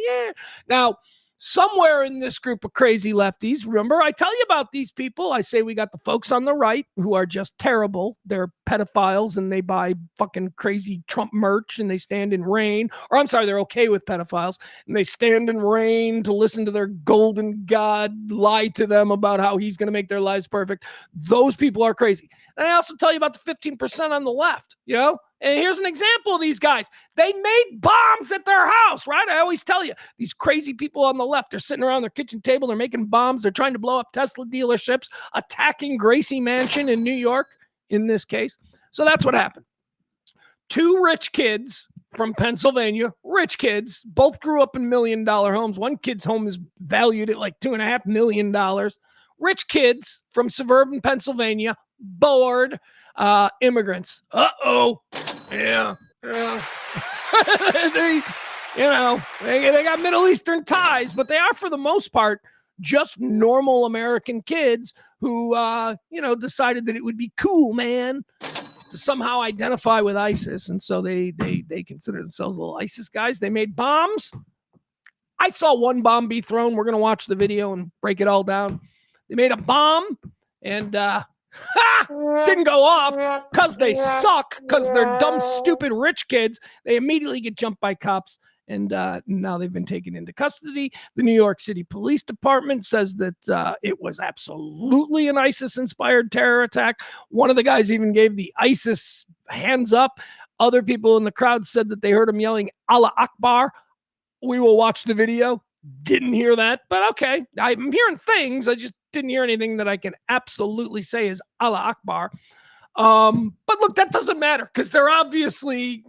Speaker 1: yeah. Now, somewhere in this group of crazy lefties, remember, I tell you about these people. I say we got the folks on the right who are just terrible. They're pedophiles, and they buy fucking crazy Trump merch, and they stand in rain. Or I'm sorry, they're okay with pedophiles, and they stand in rain to listen to their golden god lie to them about how he's going to make their lives perfect. Those people are crazy. And I also tell you about the 15% on the left, And here's an example of these guys. They made bombs at their house, right? I always tell you, these crazy people on the left, they're sitting around their kitchen table, they're making bombs, they're trying to blow up Tesla dealerships, attacking Gracie Mansion in New York, in this case. So that's what happened. 2 rich kids from Pennsylvania, rich kids, both grew up in $1 million homes. One kid's home is valued at like $2.5 million. Rich kids from suburban Pennsylvania, bored immigrants. Yeah. they got Middle Eastern ties, but they are, for the most part, just normal American kids who, decided that it would be cool, man, to somehow identify with ISIS. And so they consider themselves little ISIS guys. They made bombs. I saw one bomb be thrown. We're going to watch the video and break it all down. They made a bomb, and didn't go off because they suck, because they're dumb, stupid, rich kids. They immediately get jumped by cops, and now they've been taken into custody. The New York City Police Department says that it was absolutely an ISIS-inspired terror attack. One of the guys even gave the ISIS hands up. Other people in the crowd said that they heard him yelling, Allah Akbar. We will watch the video. Didn't hear that, but okay. I'm hearing things. I just didn't hear anything that I can absolutely say is Allah Akbar. But look, that doesn't matter, because they're obviously,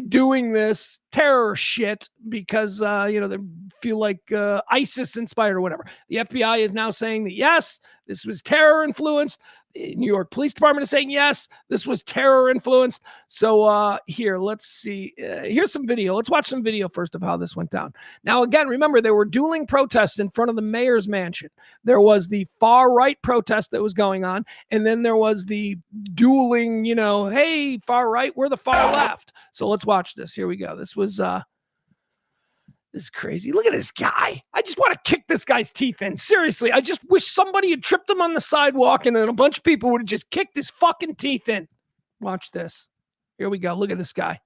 Speaker 1: doing this terror shit because, they feel like ISIS inspired or whatever. The FBI is now saying that, yes, this was terror influenced. The New York Police Department is saying, yes, this was terror influenced. So here, let's see. Here's some video. Let's watch some video first of how this went down. Now, again, remember, there were dueling protests in front of the mayor's mansion. There was the far right protest that was going on, and then there was the dueling, hey, far right, we're the far left. So let's watch this. Here we go. This is crazy. Look at this guy. I just want to kick this guy's teeth in. Seriously, I just wish somebody had tripped him on the sidewalk, and then a bunch of people would have just kicked his fucking teeth in. Watch this. Here we go. Look at this guy.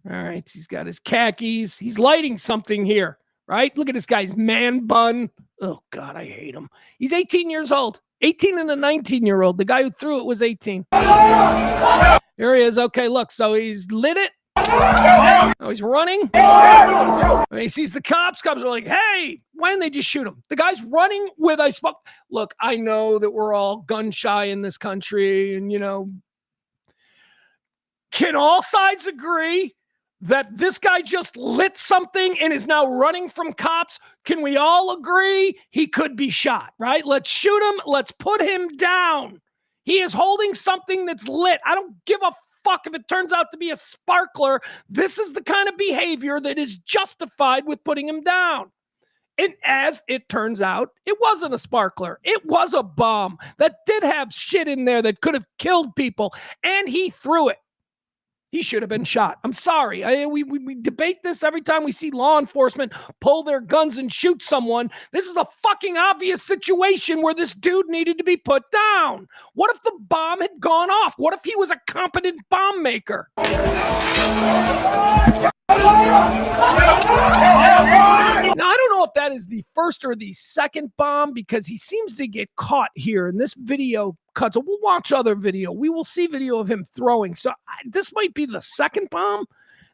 Speaker 1: All right. He's got his khakis. He's lighting something here, right? Look at this guy's man bun. Oh, God, I hate him. He's 18 years old. 18 and a 19-year-old. The guy who threw it was 18. Here he is. Okay, look. So he's lit it. Oh, he's running. He sees the cops. Cops are like, hey, why didn't they just shoot him? The guy's running with a smoke. Look, I know that we're all gun shy in this country, and, can all sides agree that this guy just lit something and is now running from cops? Can we all agree he could be shot, right? Let's shoot him. Let's put him down. He is holding something that's lit. I don't give a fuck if it turns out to be a sparkler. This is the kind of behavior that is justified with putting him down. And as it turns out, it wasn't a sparkler. It was a bomb that did have shit in there that could have killed people. And he threw it. He should have been shot. I'm sorry. We debate this every time we see law enforcement pull their guns and shoot someone. This is a fucking obvious situation where this dude needed to be put down. What if the bomb had gone off? What if he was a competent bomb maker? Now, I don't know if that is the first or the second bomb, because he seems to get caught here. And this video cuts. We'll watch other video. We will see video of him throwing. So this might be the second bomb.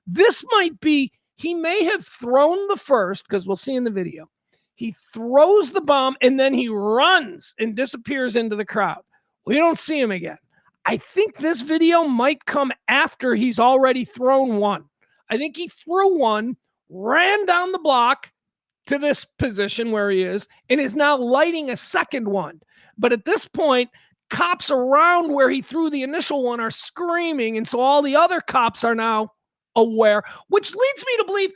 Speaker 1: This might be, he may have thrown the first, because we'll see in the video. He throws the bomb and then he runs and disappears into the crowd. We don't see him again. I think this video might come after he's already thrown one. I think he threw one, ran down the block to this position where he is, and is now lighting a second one. But at this point, cops around where he threw the initial one are screaming. And so all the other cops are now aware, which leads me to believe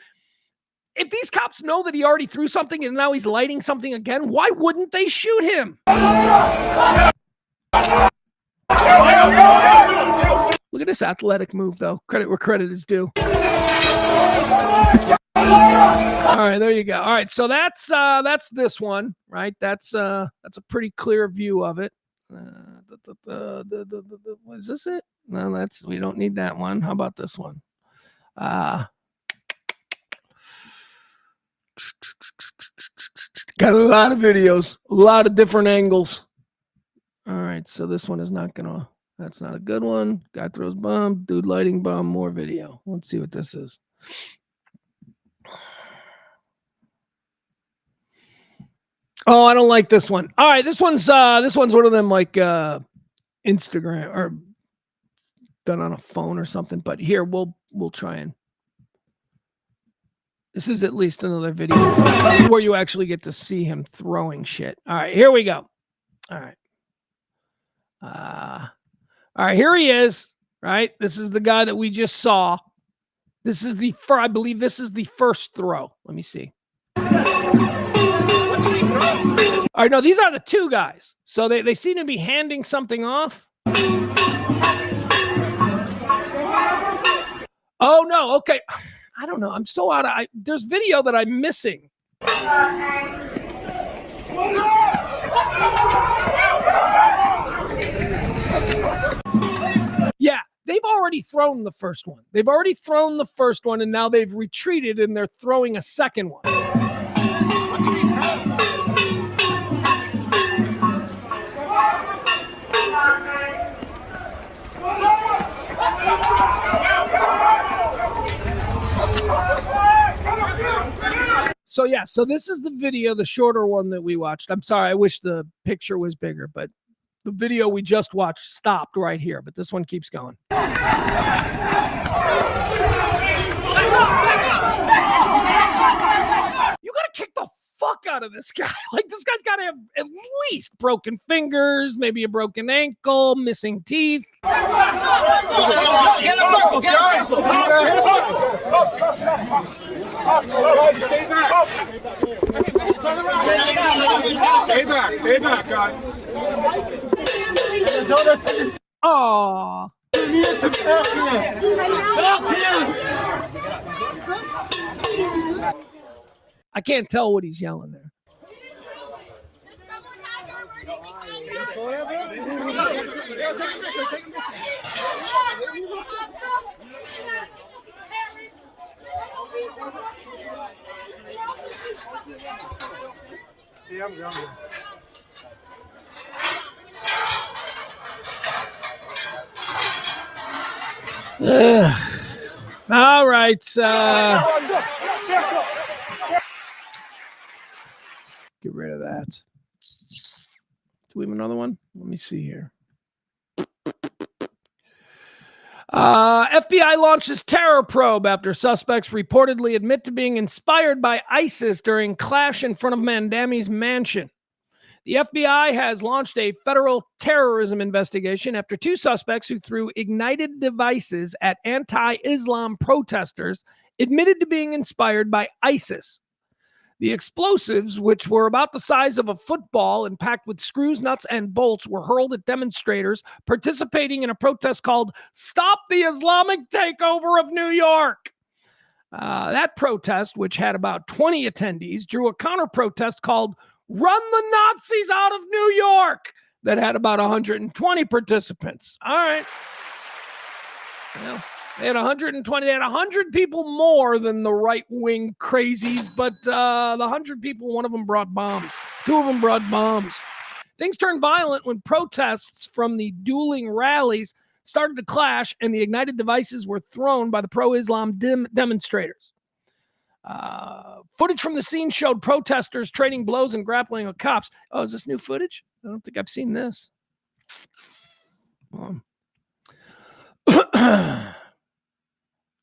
Speaker 1: if these cops know that he already threw something and now he's lighting something again, why wouldn't they shoot him? Look at this athletic move, though. Credit where credit is due. All right, there you go. All right, so that's this one, right? That's a pretty clear view of it. Is this it? No, we don't need that one. How about this one? Got a lot of videos, a lot of different angles. All right, so this one is not gonna. That's not a good one. Guy throws bomb, dude lighting bomb, more video. Let's see what this is. Oh, I don't like this one. All right, this one's one of them like Instagram or done on a phone or something. But here we'll try and. This is at least another video where you actually get to see him throwing shit. All right, here we go. All right. All right, here he is, right? This is the guy that we just saw. I believe this is the first throw. Let me see. All right, no, these are the two guys. So they seem to be handing something off. Oh, no, okay. I don't know. I'm so out of... there's video that I'm missing. Yeah, they've already thrown the first one. And now they've retreated and they're throwing a second one. So this is the video, the shorter one that we watched. I'm sorry, I wish the picture was bigger, but the video we just watched stopped right here, but this one keeps going. You gotta kick the fuck out of this guy. Like, this guy's gotta have at least broken fingers, maybe a broken ankle, missing teeth. Get a circle, get a circle. Stay back, guys. Aww. I can't tell what he's yelling there.
Speaker 7: Yeah, I'm going.
Speaker 1: All right. Get rid of that. Do we have another one? Let me see here. FBI launches terror probe after suspects reportedly admit to being inspired by ISIS during clash in front of Mandami's mansion. The FBI has launched a federal terrorism investigation after two suspects who threw ignited devices at anti-Islam protesters admitted to being inspired by ISIS. The explosives, which were about the size of a football and packed with screws, nuts, and bolts, were hurled at demonstrators participating in a protest called Stop the Islamic Takeover of New York. That protest, which had about 20 attendees, drew a counter-protest called Run the Nazis Out of New York that had about 120 participants. All right. Well, they had 120. They had 100 people more than the right-wing crazies, but the 100 people, one of them brought bombs. Two of them brought bombs. Things turned violent when protests from the dueling rallies started to clash and the ignited devices were thrown by the pro-Islam demonstrators. Footage from the scene showed protesters trading blows and grappling with cops. Oh, is this new footage? I don't think I've seen this.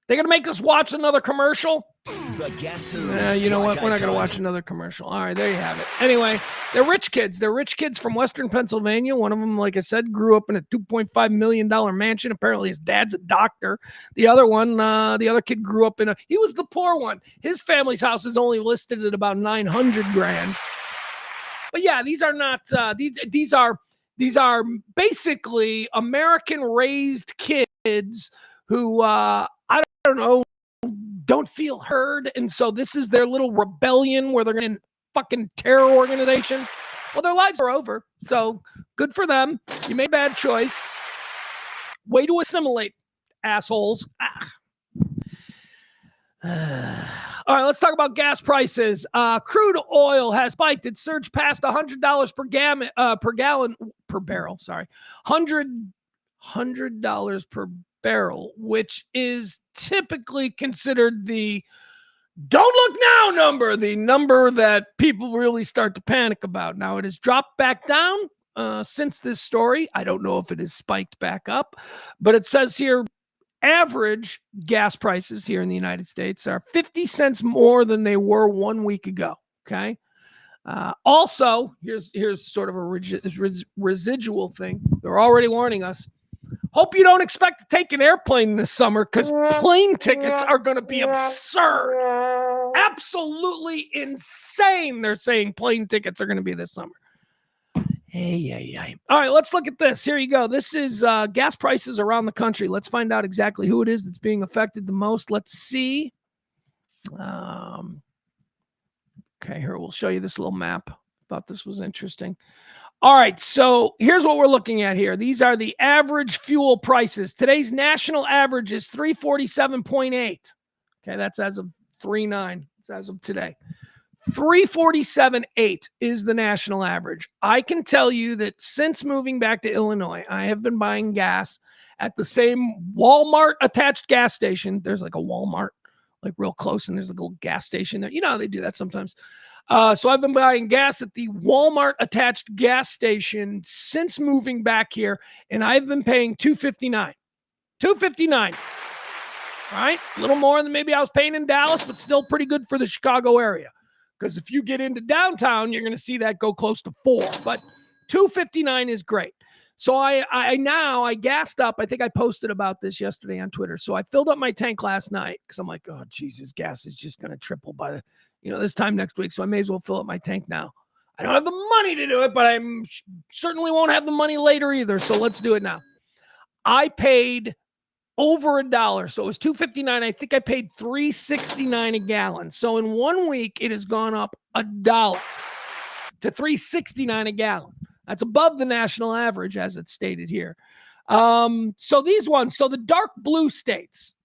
Speaker 1: They're going to make us watch another commercial?
Speaker 8: The Guess Who.
Speaker 1: You know what?
Speaker 8: Black
Speaker 1: We're not going to
Speaker 8: icons.
Speaker 1: watch another commercial. All right, there you have it. Anyway, they're rich kids. They're rich kids from Western Pennsylvania. One of them, like I said, grew up in a $2.5 million mansion. Apparently, his dad's a doctor. The other one, the other kid grew up he was the poor one. His family's house is only listed at about $900,000. But yeah, these are not, these are basically American-raised kids who, I don't know, don't feel heard, and so this is their little rebellion where they're going to fucking terror organization. Well, their lives are over, so good for them. You made a bad choice. Way to assimilate, assholes. All right, let's talk about gas prices. Crude oil has spiked. It surged past $100 per barrel. Sorry, $100 per barrel, which is typically considered the don't look now number, the number that people really start to panic about. Now it has dropped back down since this story. I don't know if it has spiked back up, but it says here average gas prices here in the United States are 50 cents more than they were 1 week ago. Okay. Also, here's sort of a residual thing. They're already warning us. Hope you don't expect to take an airplane this summer because plane tickets are going to be absurd. Absolutely insane. They're saying plane tickets are going to be this summer. Hey. All right, let's look at this. Here you go. This is gas prices around the country. Let's find out exactly who it is that's being affected the most. Let's see. Okay, here, we'll show you this little map. Thought this was interesting. All right, so here's what we're looking at here. These are the average fuel prices. Today's national average is 347.8. Okay, that's as of 3/9. It's as of today. 347.8 is the national average. I can tell you that since moving back to Illinois, I have been buying gas at the same Walmart attached gas station. There's like a Walmart like real close, and there's a little gas station there. You know how they do that sometimes. So I've been buying gas at the Walmart attached gas station since moving back here, and I've been paying $2.59. $2.59. All right, a little more than maybe I was paying in Dallas, but still pretty good for the Chicago area. Because if you get into downtown, you're going to see that go close to $4. But $2.59 is great. So I gassed up. I think I posted about this yesterday on Twitter. So I filled up my tank last night because I'm like, oh, Jesus, gas is just going to triple by this time next week. So I may as well fill up my tank now. I don't have the money to do it, but I certainly won't have the money later either. So let's do it now. I paid over $1. So it was $2.59. I think I paid $3.69 a gallon. So in 1 week, it has gone up $1 to $3.69 a gallon. That's above the national average, as it's stated here. So these ones, so the dark blue states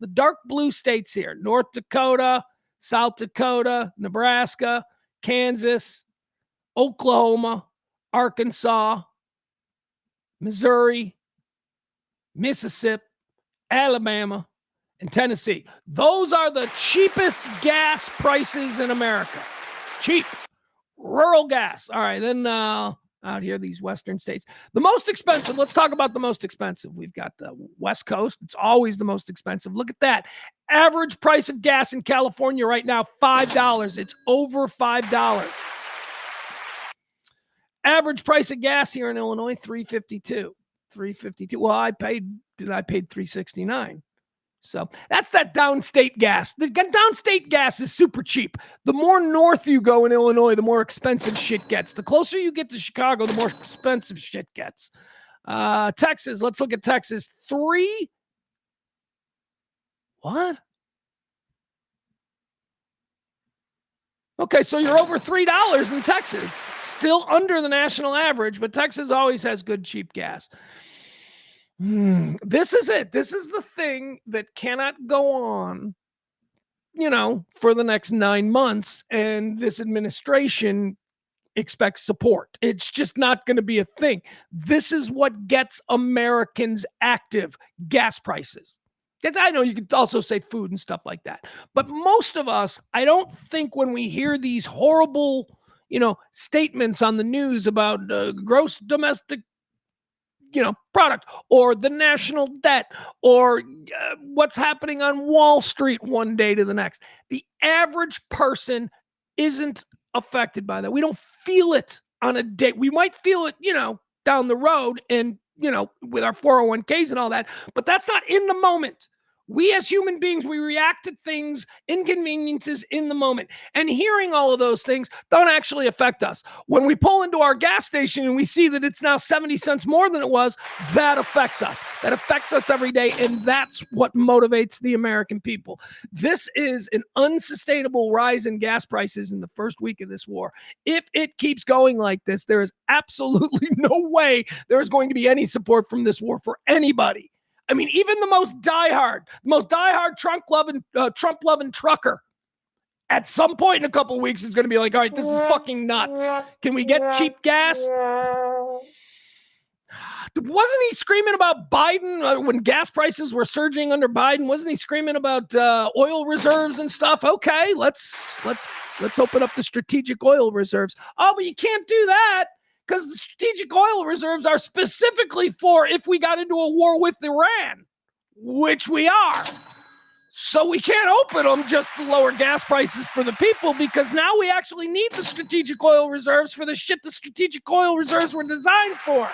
Speaker 1: here, North Dakota, South Dakota, Nebraska, Kansas, Oklahoma, Arkansas, Missouri, Mississippi, Alabama, and Tennessee. Those are the cheapest gas prices in America. Cheap. Rural gas. All right, then out here, these western states. The most expensive, let's talk about the most expensive. We've got the West Coast. It's always the most expensive. Look at that. Average price of gas in California right now, $5. It's over $5. Average price of gas here in Illinois, $3.52. $3.52. Well, I paid $3.69. So that's that downstate gas. The downstate gas is super cheap. The more north you go in Illinois, the more expensive shit gets. The closer you get to Chicago, the more expensive shit gets. Texas, let's look at Texas. What? Okay, so you're over $3 in Texas. Still under the national average, but Texas always has good, cheap gas. This is it. This is the thing that cannot go on, for the next 9 months. And this administration expects support. It's just not going to be a thing. This is what gets Americans active. Gas prices. I know you could also say food and stuff like that. But most of us, I don't think when we hear these horrible, statements on the news about gross domestic product, or the national debt, or what's happening on Wall Street one day to the next. The average person isn't affected by that. We don't feel it on a day. We might feel it, down the road and, with our 401ks and all that, but that's not in the moment. We as human beings, we react to things, inconveniences in the moment. And hearing all of those things don't actually affect us. When we pull into our gas station and we see that it's now 70 cents more than it was, that affects us. That affects us every day. And that's what motivates the American people. This is an unsustainable rise in gas prices in the first week of this war. If it keeps going like this, there is absolutely no way there is going to be any support from this war for anybody. I mean, even the most diehard Trump-loving trucker at some point in a couple of weeks is going to be like, all right, this is fucking nuts. Can we get cheap gas? Wasn't he screaming about Biden when gas prices were surging under Biden? Wasn't he screaming about oil reserves and stuff? Okay, let's open up the strategic oil reserves. Oh, but you can't do that, because the strategic oil reserves are specifically for if we got into a war with Iran, which we are. So we can't open them just to lower gas prices for the people, because now we actually need the strategic oil reserves for the shit the strategic oil reserves were designed for.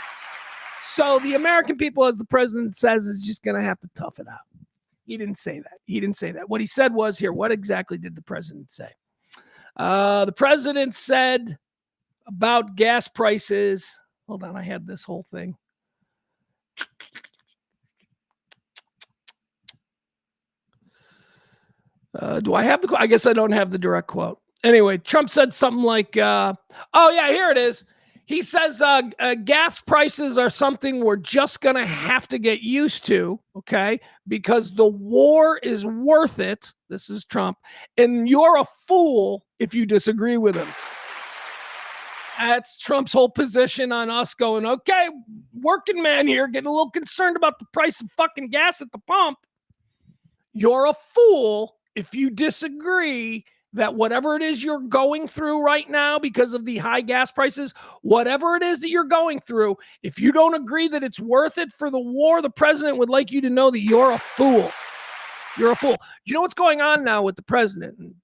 Speaker 1: So the American people, as the president says, is just going to have to tough it out. He didn't say that. What he said was here. What exactly did the president say? The president said about gas prices. Hold on, I had this whole thing. Do I have the quote? I guess I don't have the direct quote. Anyway, Trump said something like, oh yeah, here it is. He says gas prices are something we're just going to have to get used to, okay? Because the war is worth it. This is Trump. And you're a fool if you disagree with him. That's Trump's whole position on us going, okay, working man here, getting a little concerned about the price of fucking gas at the pump. You're a fool if you disagree that whatever it is you're going through right now because of the high gas prices, whatever it is that you're going through, if you don't agree that it's worth it for the war, the president would like you to know that you're a fool. You're a fool. Do you know what's going on now with the president? And,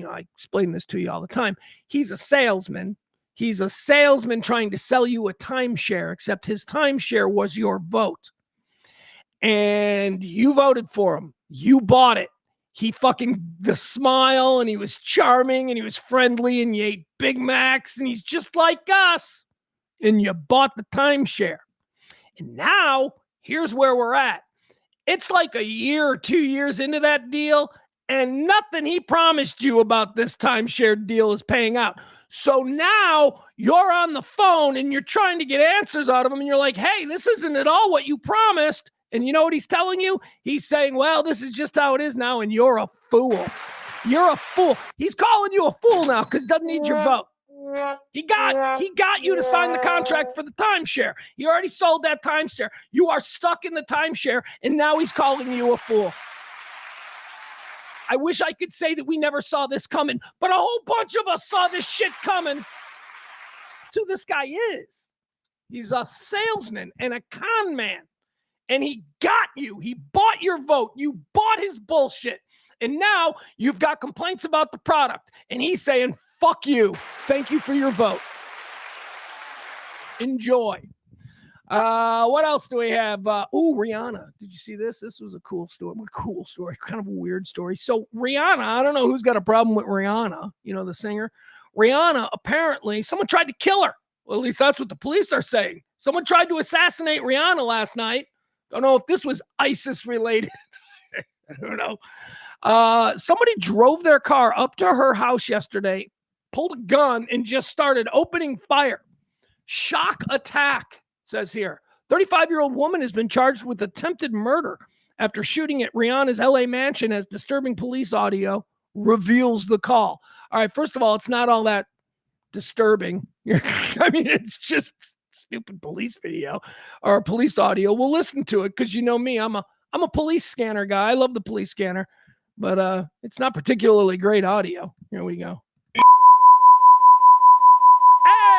Speaker 1: I explain this to you all the time. He's a salesman. He's a salesman trying to sell you a timeshare, except his timeshare was your vote. And you voted for him. You bought it. He the smile, and he was charming, and he was friendly, and you ate Big Macs, and he's just like us. And you bought the timeshare. And now, here's where we're at. It's like a year or 2 years into that deal, and nothing he promised you about this timeshare deal is paying out. So now you're on the phone, and you're trying to get answers out of him, and you're like, hey, this isn't at all what you promised. And you know what he's telling you? He's saying, well, this is just how it is now, and you're a fool. You're a fool. He's calling you a fool now because he doesn't need your vote. He got you to sign the contract for the timeshare. He already sold that timeshare. You are stuck in the timeshare, and now he's calling you a fool. I wish I could say that we never saw this coming, but a whole bunch of us saw this shit coming. That's who this guy is. He's a salesman and a con man. And he got you. He bought your vote. You bought his bullshit. And now you've got complaints about the product. And he's saying, fuck you. Thank you for your vote. Enjoy. What else do we have? Rihanna. Did you see this? This was a cool story. Kind of a weird story. So Rihanna, I don't know who's got a problem with Rihanna, the singer. Rihanna, apparently, someone tried to kill her. Well, at least that's what the police are saying. Someone tried to assassinate Rihanna last night. Don't know if this was ISIS related. I don't know. Somebody drove their car up to her house yesterday, pulled a gun, and just started opening fire. Shock attack, says here. 35-year-old woman has been charged with attempted murder after shooting at Rihanna's LA mansion, as disturbing police audio reveals the call. All right, first of all, it's not all that disturbing. I mean, it's just stupid police video or police audio. We'll listen to it because you know me, I'm a police scanner guy. I love the police scanner, but it's not particularly great audio. Here we go.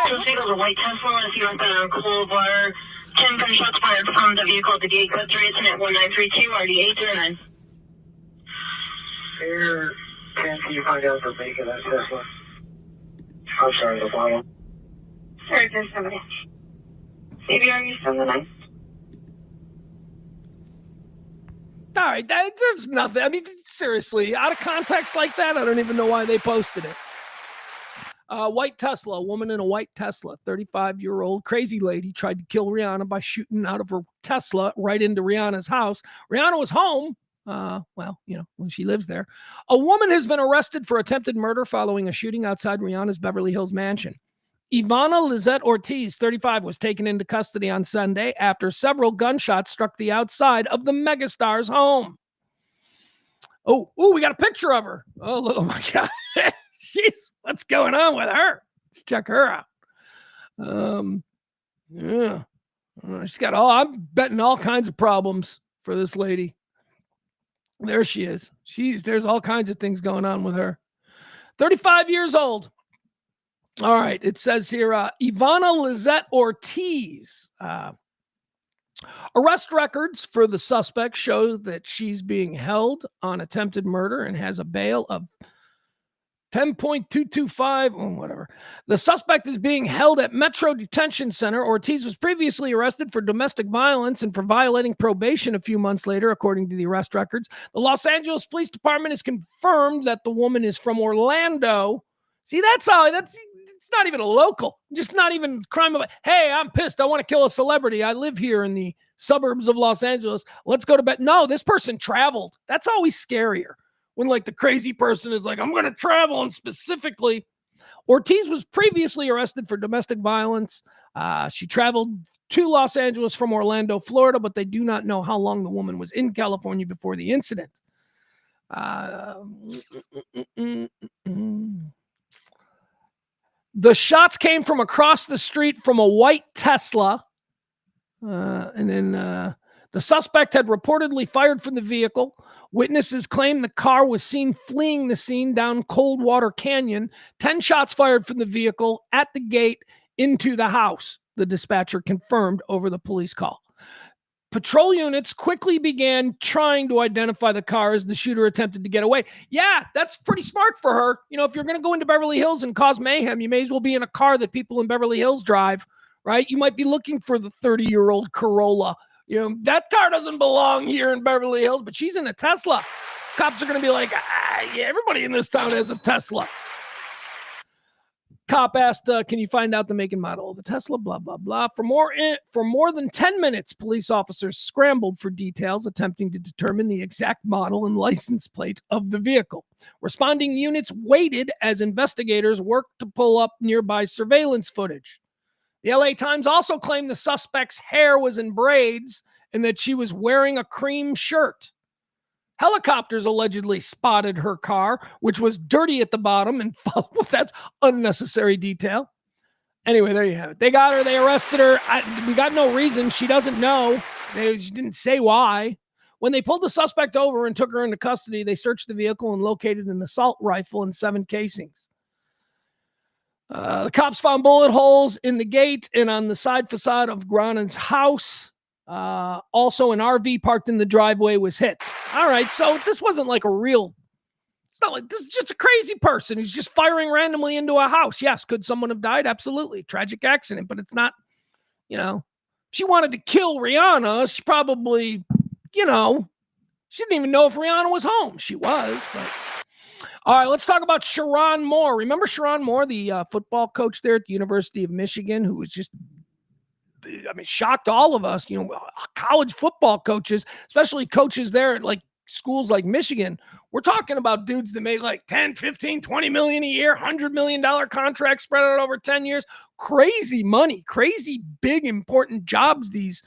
Speaker 8: This vehicle is a white Tesla. If you're at the cold water, 10 gunshots fired from the vehicle at the gate. Code 3, it's at 1932, RD 809.
Speaker 7: Here, can you find out the make of that Tesla? I'm sorry, the bottom.
Speaker 8: Sorry, there's somebody. Maybe are you still the night?
Speaker 1: All right, there's nothing. I mean, seriously, out of context like that, I don't even know why they posted it. White Tesla, a woman in a white Tesla, 35-year-old crazy lady tried to kill Rihanna by shooting out of her Tesla right into Rihanna's house. Rihanna was home. When she lives there. A woman has been arrested for attempted murder following a shooting outside Rihanna's Beverly Hills mansion. Ivana Lizette Ortiz, 35, was taken into custody on Sunday after several gunshots struck the outside of the megastar's home. Oh, we got a picture of her. Oh my God. Jeez, what's going on with her? Let's check her out. She's got I'm betting all kinds of problems for this lady. There she is. There's all kinds of things going on with her. 35 years old. All right. It says here, Ivana Lizette Ortiz. Arrest records for the suspect show that she's being held on attempted murder and has a bail of 10.225 or whatever. The suspect is being held at Metro Detention Center. Ortiz was previously arrested for domestic violence and for violating probation a few months later, according to the arrest records. The Los Angeles Police Department has confirmed that the woman is from Orlando. See, it's not even a local, just not even crime of, hey, I'm pissed. I want to kill a celebrity. I live here in the suburbs of Los Angeles. Let's go to bed. No, this person traveled. That's always scarier. When like the crazy person is like, I'm going to travel. And specifically, Ortiz was previously arrested for domestic violence. She traveled to Los Angeles from Orlando, Florida, but they do not know how long the woman was in California before the incident. The shots came from across the street from a white Tesla. And then the suspect had reportedly fired from the vehicle. Witnesses claim the car was seen fleeing the scene down Coldwater Canyon. 10 shots fired from the vehicle at the gate into the house, the dispatcher confirmed over the police call. Patrol units quickly began trying to identify the car as the shooter attempted to get away. Yeah, that's pretty smart for her. You know, if you're going to go into Beverly Hills and cause mayhem, you may as well be in a car that people in Beverly Hills drive, right? You might be looking for the 30-year-old Corolla. You know, that car doesn't belong here in Beverly Hills, but she's in a Tesla. Cops are going to be like, yeah, everybody in this town has a Tesla. Cop asked, can you find out the make and model of the Tesla? Blah, blah, blah. For more than 10 minutes, police officers scrambled for details, attempting to determine the exact model and license plate of the vehicle. Responding units waited as investigators worked to pull up nearby surveillance footage. The LA Times also claimed the suspect's hair was in braids and that she was wearing a cream shirt. Helicopters allegedly spotted her car, which was dirty at the bottom, and that's unnecessary detail. Anyway, there you have it. They got her. They arrested her. We got no reason. She doesn't know. She didn't say why. When they pulled the suspect over and took her into custody, they searched the vehicle and located an assault rifle and 7 casings. The cops found bullet holes in the gate and on the side facade of Granan's house. Also, an RV parked in the driveway was hit. All right, so this wasn't like it's not like this is just a crazy person who's just firing randomly into a house. Yes, could someone have died? Absolutely. Tragic accident, but it's not, she wanted to kill Rihanna. She probably, she didn't even know if Rihanna was home. She was, but... All right, let's talk about Sharon Moore. Remember Sharon Moore, the football coach there at the University of Michigan, who was just, shocked all of us, college football coaches, especially coaches there at like schools like Michigan. We're talking about dudes that make like 10, 15, 20 million a year, $100 million contracts spread out over 10 years. Crazy money, crazy big important jobs these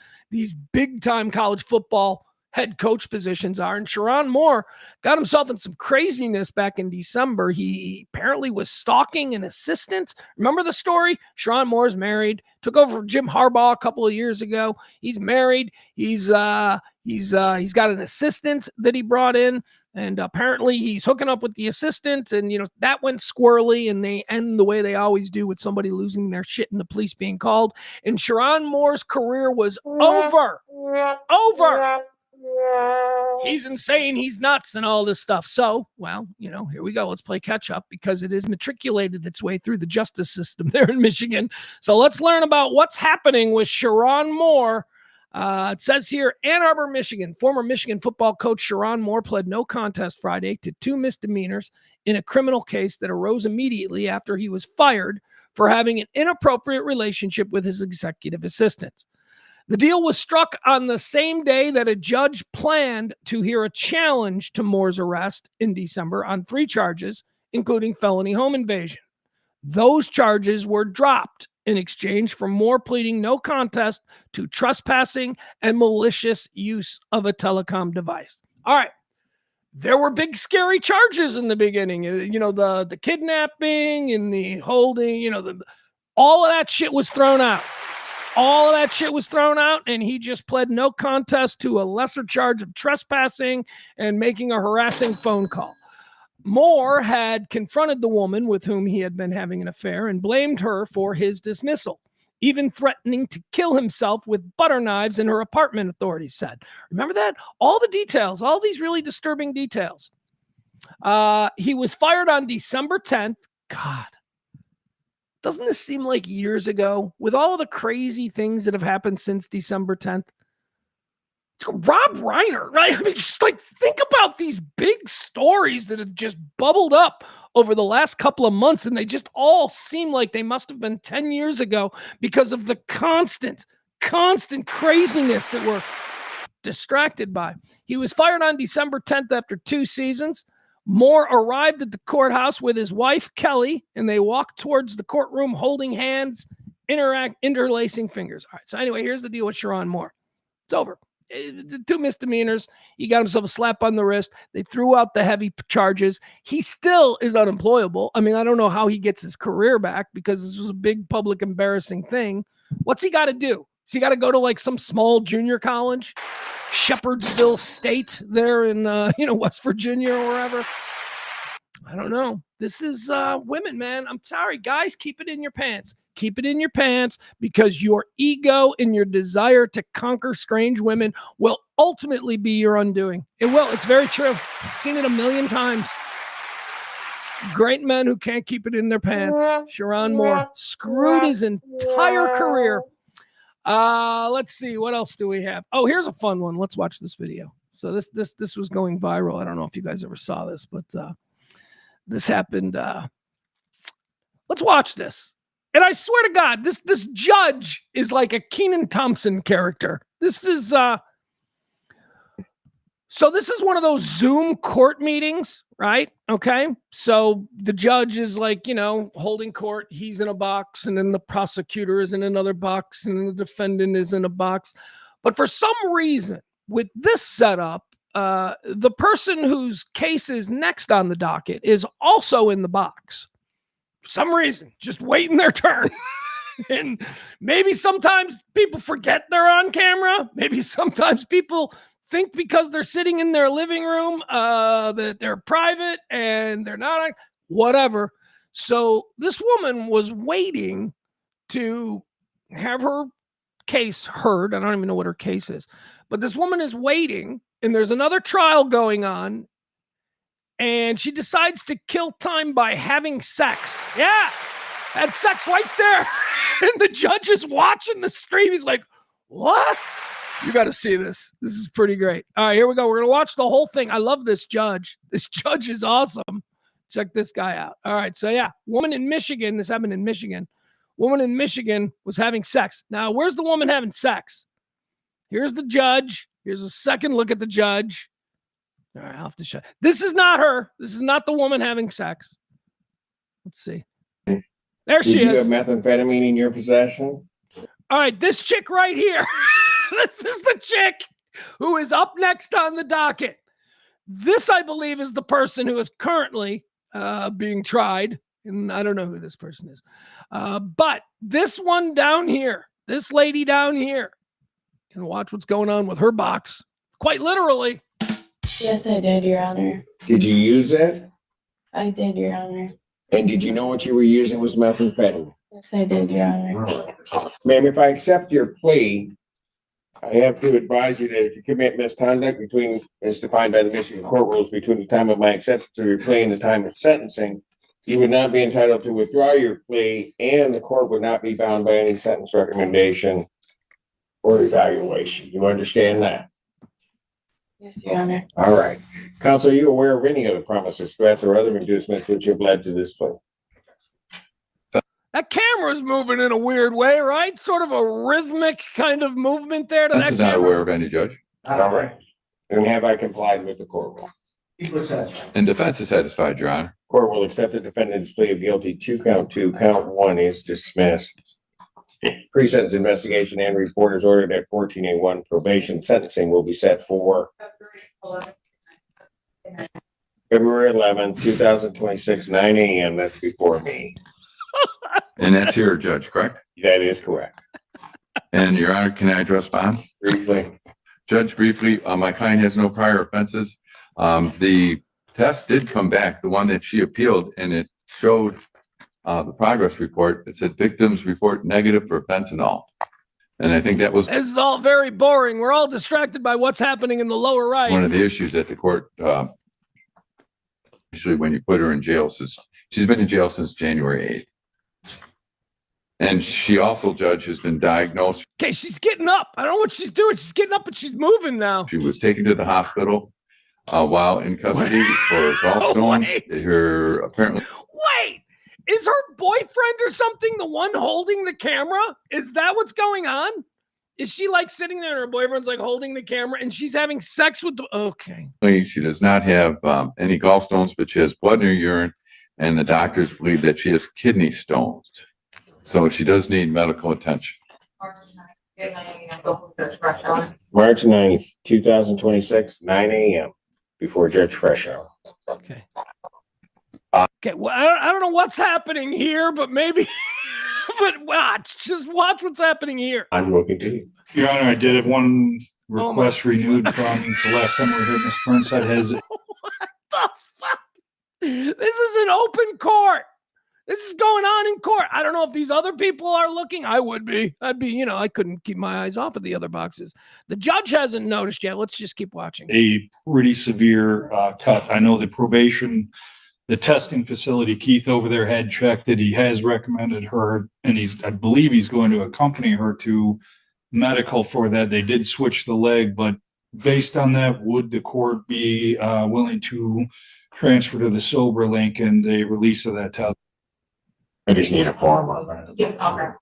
Speaker 1: big time college football head coach positions are. And Sharon Moore got himself in some craziness back in December. He apparently was stalking an assistant. Remember the story? Sharon Moore's married, took over for Jim Harbaugh a couple of years ago. He's married. He's got an assistant that he brought in. And apparently he's hooking up with the assistant, and, that went squirrely, and they end the way they always do with somebody losing their shit and the police being called. And Sharon Moore's career was over. He's insane. He's nuts and all this stuff. So, well, here we go. Let's play catch up because it has matriculated its way through the justice system there in Michigan. So let's learn about what's happening with Sharon Moore. It says here, Ann Arbor, Michigan, former Michigan football coach Sharon Moore pled no contest Friday to 2 misdemeanors in a criminal case that arose immediately after he was fired for having an inappropriate relationship with his executive assistant. The deal was struck on the same day that a judge planned to hear a challenge to Moore's arrest in December on 3 charges, including felony home invasion. Those charges were dropped in exchange for Moore pleading no contest to trespassing and malicious use of a telecom device. All right. There were big, scary charges in the beginning. The kidnapping and the holding, all of that shit was thrown out. And he just pled no contest to a lesser charge of trespassing and making a harassing phone call. Moore had confronted the woman with whom he had been having an affair and blamed her for his dismissal, even threatening to kill himself with butter knives in her apartment, authorities said. Remember that? All the details, all these really disturbing details. He was fired on December 10th. God, doesn't this seem like years ago with all the crazy things that have happened since December 10th? Rob Reiner, right? I mean, just think about these big stories that have just bubbled up over the last couple of months, and they just all seem like they must have been 10 years ago because of the constant craziness that we're distracted by. He was fired on December 10th after 2 seasons. Moore arrived at the courthouse with his wife, Kelly, and they walked towards the courtroom holding hands, interlacing fingers. All right, so anyway, here's the deal with Sharon Moore. It's over. 2 misdemeanors. He got himself a slap on the wrist. They threw out the heavy charges. He still is unemployable. I mean, I don't know how he gets his career back because this was a big public embarrassing thing. What's he got to do? Has he got to go to some small junior college? Shepherdsville State there in, West Virginia or wherever? I don't know. This is women, man. I'm sorry, guys. Keep it in your pants. Keep it in your pants because your ego and your desire to conquer strange women will ultimately be your undoing. It will. It's very true. I've seen it a million times. Great men who can't keep it in their pants. Sharon Moore screwed his entire career. Let's see. What else do we have? Oh, here's a fun one. Let's watch this video. So this was going viral. I don't know if you guys ever saw this, but this happened. Let's watch this. And I swear to God, this judge is like a Kenan Thompson character. This is this is one of those Zoom court meetings, right? Okay. So the judge is holding court. He's in a box, and then the prosecutor is in another box, and then the defendant is in a box. But for some reason, with this setup, the person whose case is next on the docket is also in the box. For some reason, just waiting their turn. And maybe sometimes people forget they're on camera. Maybe sometimes people think because they're sitting in their living room that they're private and they're not, whatever. So this woman was waiting to have her case heard. I don't even know what her case is, but this woman is waiting, and there's another trial going on. And she decides to kill time by having sex. Yeah, had sex right there. And the judge is watching the stream. He's like, what? You got to see this. This is pretty great. All right, here we go. We're going to watch the whole thing. I love this judge. This judge is awesome. Check this guy out. All right, so yeah, woman in Michigan. This happened in Michigan. Woman in Michigan was having sex. Now, where's the woman having sex? Here's the judge. Here's a second look at the judge. All right, I'll have to show. This is not her. This is not the woman having sex. Let's see. There she is.
Speaker 9: Did you have methamphetamine in your possession?
Speaker 1: All right, this chick right here. This is the chick. who is up next on the docket. This, I believe, is the person who is currently being tried. And I don't know who this person is. But this one down here, this lady down here, and watch what's going on with her box. Quite literally.
Speaker 9: Yes, I did, Your Honor.
Speaker 10: Did you use that?
Speaker 9: I did, Your Honor.
Speaker 10: And did you know what you were using was methamphetamine?
Speaker 9: Yes, I did, Your Honor.
Speaker 10: Ma'am, if I accept your plea, I have to advise you that if you commit misconduct as defined by the Michigan court rules, between the time of my acceptance of your plea and the time of sentencing, you would not be entitled to withdraw your plea, and the court would not be bound by any sentence recommendation or evaluation. You understand that?
Speaker 9: Yes, Your Honor.
Speaker 10: All right. Counsel, are you aware of any other promises, threats, or other inducements which have led to this plea?
Speaker 1: That camera's moving in a weird way, right? Sort of a rhythmic kind of movement there to
Speaker 11: Defense
Speaker 1: that
Speaker 11: is not
Speaker 1: camera.
Speaker 11: aware of any, Judge.
Speaker 10: All right. And have I complied with the court rule?
Speaker 11: And defense is satisfied, Your Honor.
Speaker 10: Court will accept the defendant's plea of guilty to count 2. Count 1 is dismissed. Pre-sentence investigation and report is ordered at 14A1. Probation sentencing will be set for February 11, 2026, 9 a.m. That's before me.
Speaker 11: And that's here, Judge, correct?
Speaker 10: That is correct.
Speaker 11: And Your Honor, can I address bond?
Speaker 10: Briefly.
Speaker 11: Judge, briefly, my client has no prior offenses. The test did come back, the one that she appealed, and it showed the progress report. It said victims report negative for fentanyl. And I think that was
Speaker 1: This is all very boring. We're all distracted by what's happening in the lower right.
Speaker 11: one of the issues that the court, usually when you put her in jail, she's been in jail since January 8th. And she also, Judge, has been diagnosed.
Speaker 1: Okay, she's getting up. I don't know what she's doing. She's getting up and she's moving now.
Speaker 11: She was taken to the hospital while in custody for gallstones.
Speaker 1: Wait.
Speaker 11: Her apparently.
Speaker 1: Wait, is her boyfriend or something the one holding the camera? Is that what's going on? Is she like sitting there and her boyfriend's like holding the camera and she's having sex with the, okay.
Speaker 11: She does not have any gallstones, but she has blood in her urine, and the doctors believe that she has kidney stones. So she does need medical attention.
Speaker 10: March 9th, 2026, 9 a.m. before Judge Freshour.
Speaker 1: Okay. Okay, well, I don't know what's happening here, but maybe, but just watch what's happening here.
Speaker 10: I'm looking to you.
Speaker 12: Your Honor, I did have one
Speaker 1: Oh
Speaker 12: request renewed from the last time we were here. Ms. Burnside has.
Speaker 1: What the fuck? This is an open court. This is going on in court. I don't know if these other people are looking. I would be. I'd be, I couldn't keep my eyes off of the other boxes. The judge hasn't noticed yet. Let's just keep watching.
Speaker 12: A pretty severe cut. I know the probation, the testing facility, Keith over there had checked that he has recommended her, and I believe he's going to accompany her to medical for that. They did switch the leg, but based on that, would the court be willing to transfer to the sober link and the release of that test?
Speaker 10: I just need a form on that.
Speaker 1: All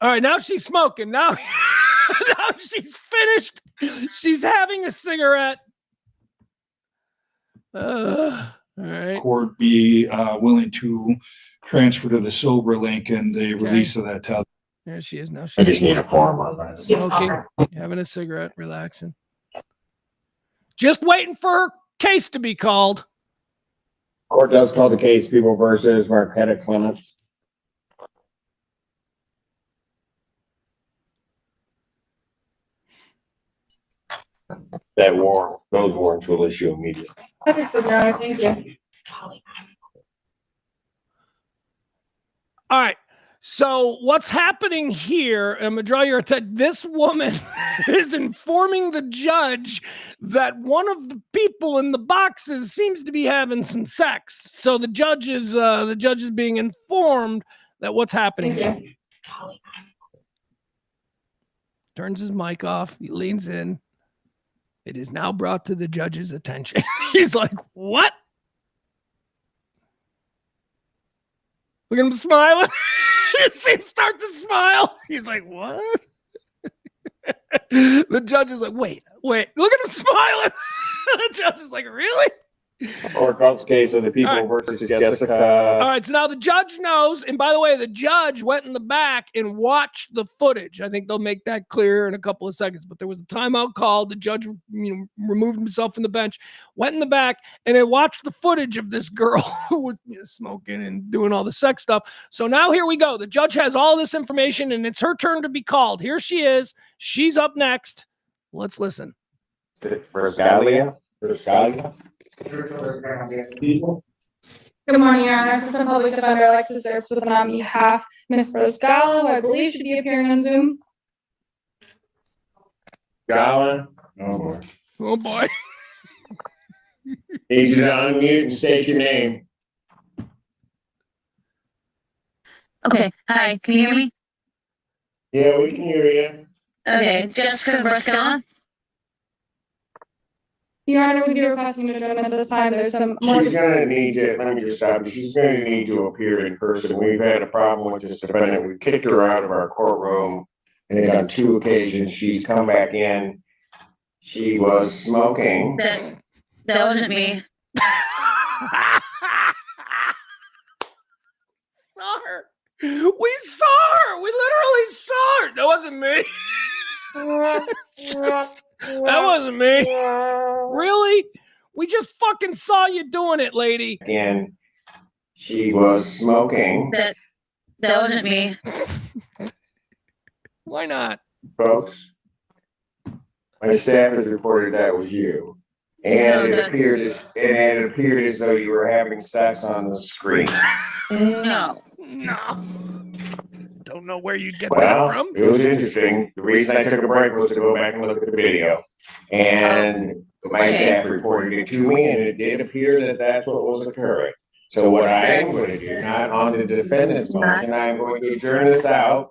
Speaker 1: right, now she's smoking. Now, now she's finished. She's having a cigarette. All right.
Speaker 12: Court be willing to transfer to the sober link and the release of that test.
Speaker 1: There she is now.
Speaker 10: I
Speaker 1: She's
Speaker 10: just need a form on that.
Speaker 1: smoking, having a cigarette, relaxing. Just waiting for her case to be called.
Speaker 10: Court does call the case People versus Marquetta Clement. Those warrants will issue immediately.
Speaker 9: Okay, so now, thank you.
Speaker 1: All right. So what's happening here, I'm gonna draw your attention. This woman is informing the judge that one of the people in the boxes seems to be having some sex. So the judge is being informed that what's happening here. Turns his mic off. He leans in. It is now brought to the judge's attention. He's like, what? Look at him smiling. You see him start to smile. He's like, what? The judge is like, wait. Look at him smiling. The judge is like, really?
Speaker 10: Or Trump's case of the people versus Jessica.
Speaker 1: All right, so now the judge knows, and by the way, the judge went in the back and watched the footage. I think they'll make that clear in a couple of seconds, but there was a timeout called. The judge, removed himself from the bench, went in the back, and they watched the footage of this girl who was smoking and doing all the sex stuff. So now here we go. The judge has all this information, and it's her turn to be called. Here she is. She's up next. Let's listen.
Speaker 10: Brascalia?
Speaker 9: Good morning, Your Honor. Assistant Public Defender Alexis Erbs with on behalf Ms. Brascalia, who I believe should be appearing on Zoom.
Speaker 10: Gala? Oh boy.
Speaker 1: Oh boy.
Speaker 10: Need you to unmute and state your name.
Speaker 8: Okay, hi, can you hear me?
Speaker 10: Yeah, we can hear you.
Speaker 8: Okay, Jessica Brascalia.
Speaker 9: Your Honor, we do request an adjournment at this time. There's some more.
Speaker 10: She's gonna need to, let me just stop you. She's gonna need to appear in person. We've had a problem with this defendant. We kicked her out of our courtroom. And on 2 occasions, she's come back in. She was smoking.
Speaker 8: That wasn't me.
Speaker 1: Saw her. We saw her. We literally saw her. That wasn't me. That wasn't me. Really? We just fucking saw you doing it, lady.
Speaker 10: And she was smoking.
Speaker 8: That wasn't me.
Speaker 1: Why not?
Speaker 10: Folks, my staff has reported that was you. And it appeared as though you were having sex on the screen.
Speaker 8: No.
Speaker 1: Don't know where you'd get that from.
Speaker 10: It was interesting. The reason I took a break was to go back and look at the video. And my staff reported it to me, and it did appear that that's what was occurring. So what I am going to do, not on the defendant's motion, I am going to adjourn this out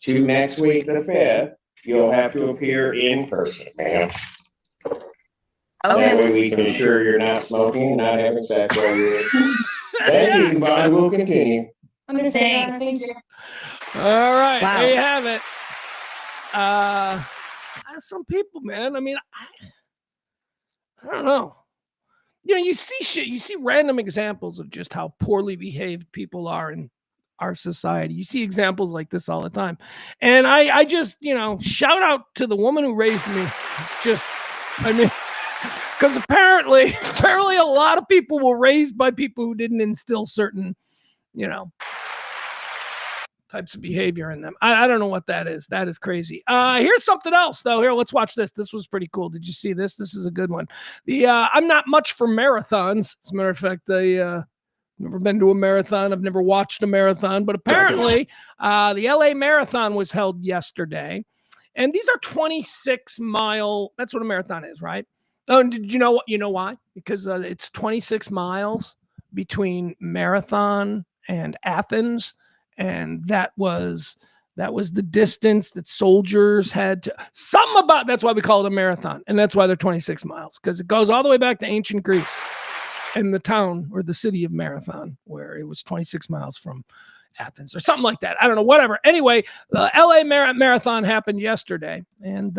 Speaker 10: to next week, the 5th. You'll have to appear in person, ma'am. That way we can ensure you're not smoking and not having sex while you're in. Thank you, Bond. We'll continue.
Speaker 9: Understand. Thank you.
Speaker 1: All right,
Speaker 8: Wow.
Speaker 1: there you have it. Some people, man. I mean, I don't know. You see shit. You see random examples of just how poorly behaved people are in our society. You see examples like this all the time, and I just shout out to the woman who raised me. Because apparently a lot of people were raised by people who didn't instill certain, types of behavior in them. I don't know what that is. That is crazy. Here's something else, though. Here, let's watch this. This was pretty cool. Did you see this? This is a good one. I'm not much for marathons. As a matter of fact, I never been to a marathon. I've never watched a marathon. But apparently, the LA Marathon was held yesterday. And these are 26-mile. That's what a marathon is, right? Oh, and did you know what? You know why? Because it's 26 miles between Marathon and Athens. And that was the distance that soldiers had to that's why we call it a marathon. And that's why they're 26 miles, because it goes all the way back to ancient Greece and the town or the city of Marathon, where it was 26 miles from Athens or something like that. I don't know, whatever. Anyway, the LA Marathon happened yesterday, and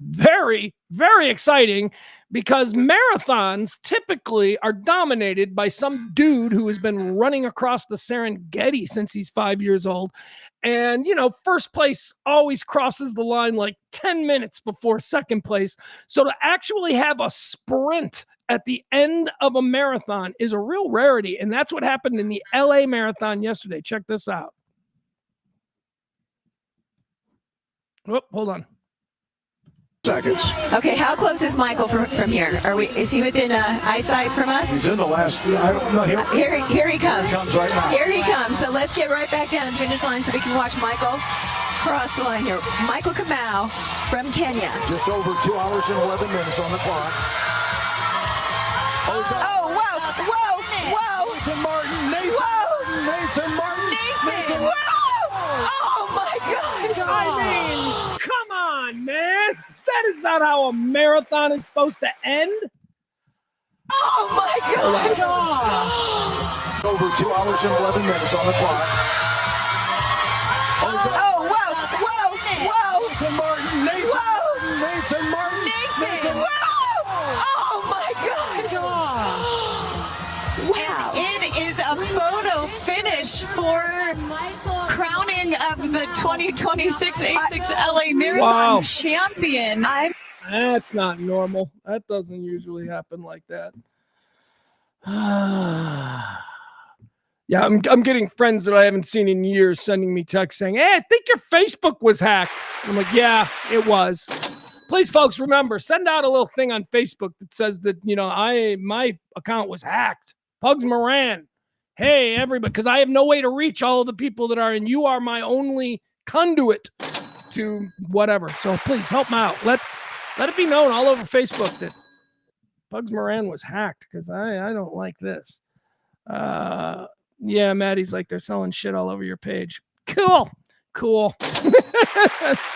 Speaker 1: very, very exciting, because marathons typically are dominated by some dude who has been running across the Serengeti since he's 5 years old. And, first place always crosses the line like 10 minutes before second place. So to actually have a sprint at the end of a marathon is a real rarity. And that's what happened in the LA Marathon yesterday. Check this out. Oh, hold on.
Speaker 5: Seconds.
Speaker 13: Okay, how close is Michael from here? Is he within eyesight from us?
Speaker 5: He's in the last. I don't know.
Speaker 13: Here he comes.
Speaker 5: He comes right now.
Speaker 13: Here he comes. So let's get right back down to the finish line so we can watch Michael cross the line here. Michael Kamau from Kenya.
Speaker 5: Just over 2 hours and 11 minutes on the clock.
Speaker 13: Oh, whoa!
Speaker 5: Nathan Martin. Nathan Martin.
Speaker 13: Whoa! Oh my gosh!
Speaker 1: I mean, come on, man. That is not how a marathon is supposed to end.
Speaker 13: Oh my gosh!
Speaker 5: Over 2 hours and 11 minutes on the clock.
Speaker 13: Oh, whoa!
Speaker 5: Nathan Martin. Nathan Martin.
Speaker 13: Whoa! Oh my my gosh. Wow. And it is a photo finish for crowning of the 2026 A6 LA Marathon champion.
Speaker 1: That's not normal. That doesn't usually happen like that. Yeah, I'm getting friends that I haven't seen in years sending me texts saying, "Hey, I think your Facebook was hacked." I'm like, "Yeah, it was." Please, folks, remember, send out a little thing on Facebook that says that, my account was hacked. Pugs Moran. Hey, everybody, because I have no way to reach all of the people that are, and you are my only conduit to whatever. So please help me out. Let it be known all over Facebook that Pugs Moran was hacked, because I don't like this. Yeah, Maddie's like, they're selling shit all over your page. Cool. That's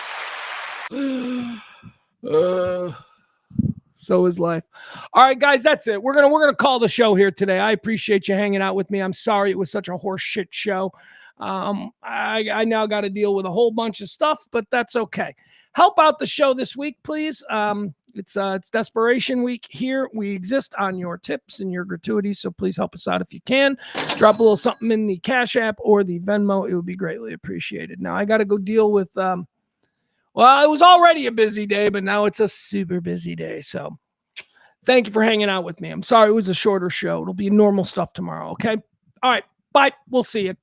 Speaker 1: so is life. All right, guys, that's it. We're gonna call the show here today. I appreciate you hanging out with me. I'm sorry it was such a horse shit show. I now got to deal with a whole bunch of stuff, but that's okay. Help out the show this week, please. It's Desperation Week here. We exist on your tips and your gratuities, so please help us out if you can. Drop a little something in the Cash App or the Venmo. It would be greatly appreciated. Now, I got to go deal with, it was already a busy day, but now it's a super busy day. So thank you for hanging out with me. I'm sorry it was a shorter show. It'll be normal stuff tomorrow, okay? All right, bye. We'll see you.